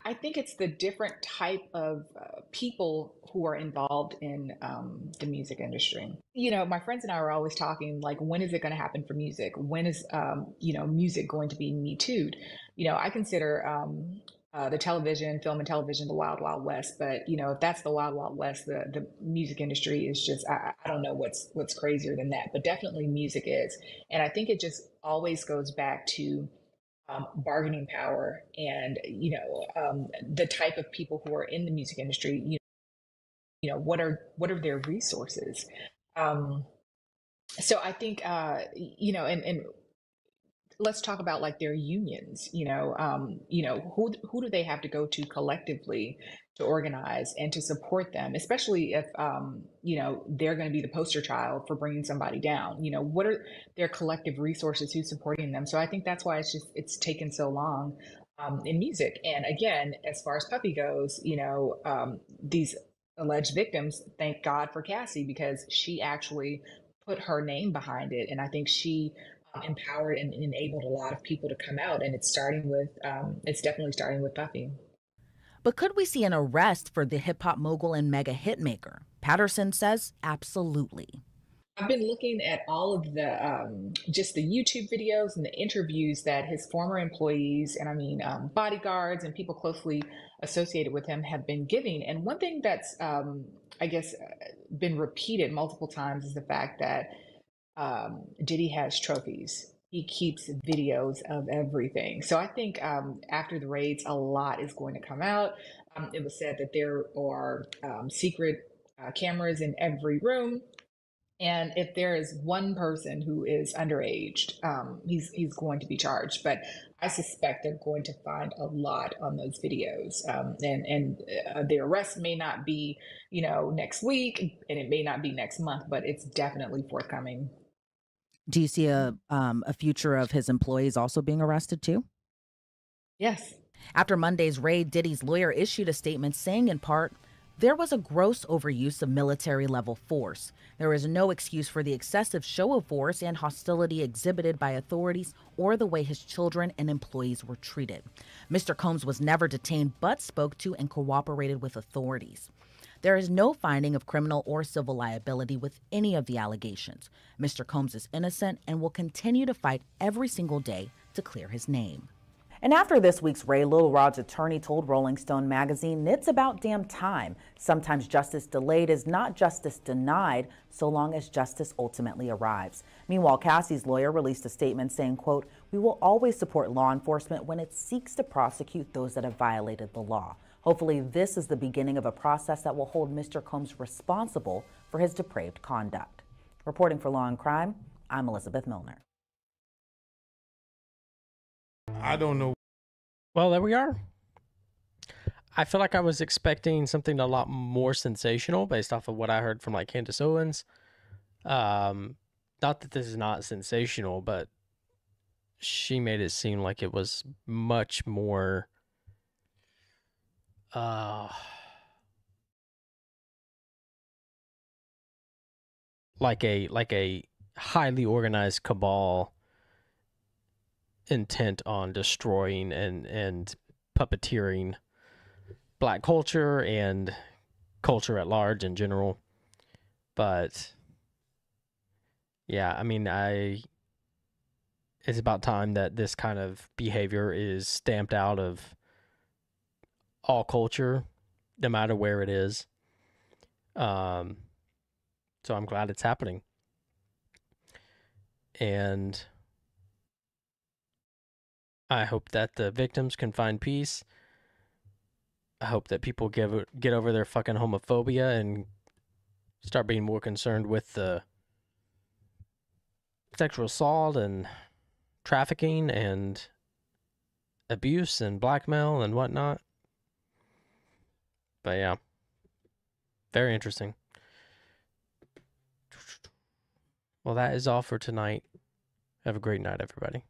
I think it's the different type of people who are involved in the music industry. You know, my friends and I are always talking like, when is it going to happen for music? When is, music going to be Me Too'd? You know, I consider the television, film and television, the wild, wild west. But, you know, if that's the wild, wild west, the music industry is just, I don't know what's crazier than that. But definitely music is. And I think it just always goes back to bargaining power and the type of people who are in the music industry. What are their resources? So I think and let's talk about like their unions. Who do they have to go to collectively to organize and to support them, especially if they're going to be the poster child for bringing somebody down. What are their collective resources? Who's supporting them? So I think that's why it's taken so long in music. And again, as far as Puffy goes, these alleged victims, thank God for Cassie, because she actually put her name behind it, and I think she empowered and enabled a lot of people to come out. And it's definitely starting with Puffy. But could we see an arrest for the hip hop mogul and mega hitmaker? Patterson says absolutely. I've been looking at all of the just the YouTube videos and the interviews that his former employees and bodyguards and people closely associated with him have been giving. And one thing that's been repeated multiple times is the fact that Diddy has trophies. He keeps videos of everything. So I think after the raids, a lot is going to come out. It was said that there are secret cameras in every room. And if there is one person who is underage, he's going to be charged. But I suspect they're going to find a lot on those videos. And the arrest may not be, next week, and it may not be next month, but it's definitely forthcoming. Do you see a future of his employees also being arrested too? Yes. After Monday's raid, Diddy's lawyer issued a statement saying in part, there was a gross overuse of military-level force. There is no excuse for the excessive show of force and hostility exhibited by authorities or the way his children and employees were treated. Mr. Combs was never detained but spoke to and cooperated with authorities. There is no finding of criminal or civil liability with any of the allegations. Mr. Combs is innocent and will continue to fight every single day to clear his name. And after this week's raid, Lil Rod's attorney told Rolling Stone magazine, it's about damn time. Sometimes justice delayed is not justice denied, so long as justice ultimately arrives. Meanwhile, Cassie's lawyer released a statement saying, quote, we will always support law enforcement when it seeks to prosecute those that have violated the law. Hopefully, this is the beginning of a process that will hold Mr. Combs responsible for his depraved conduct. Reporting for Law & Crime, I'm Elizabeth Millner. I don't know. Well, there we are. I feel like I was expecting something a lot more sensational based off of what I heard from like Candace Owens. Not that this is not sensational, but she made it seem like it was much more like a highly organized cabal intent on destroying and puppeteering Black culture and culture at large in general. But yeah, I mean, it's about time that this kind of behavior is stamped out of all culture, no matter where it is. So I'm glad it's happening. And I hope that the victims can find peace. I hope that people get over their fucking homophobia and start being more concerned with the sexual assault and trafficking and abuse and blackmail and whatnot. But yeah, very interesting. Well, that is all for tonight. Have a great night, everybody.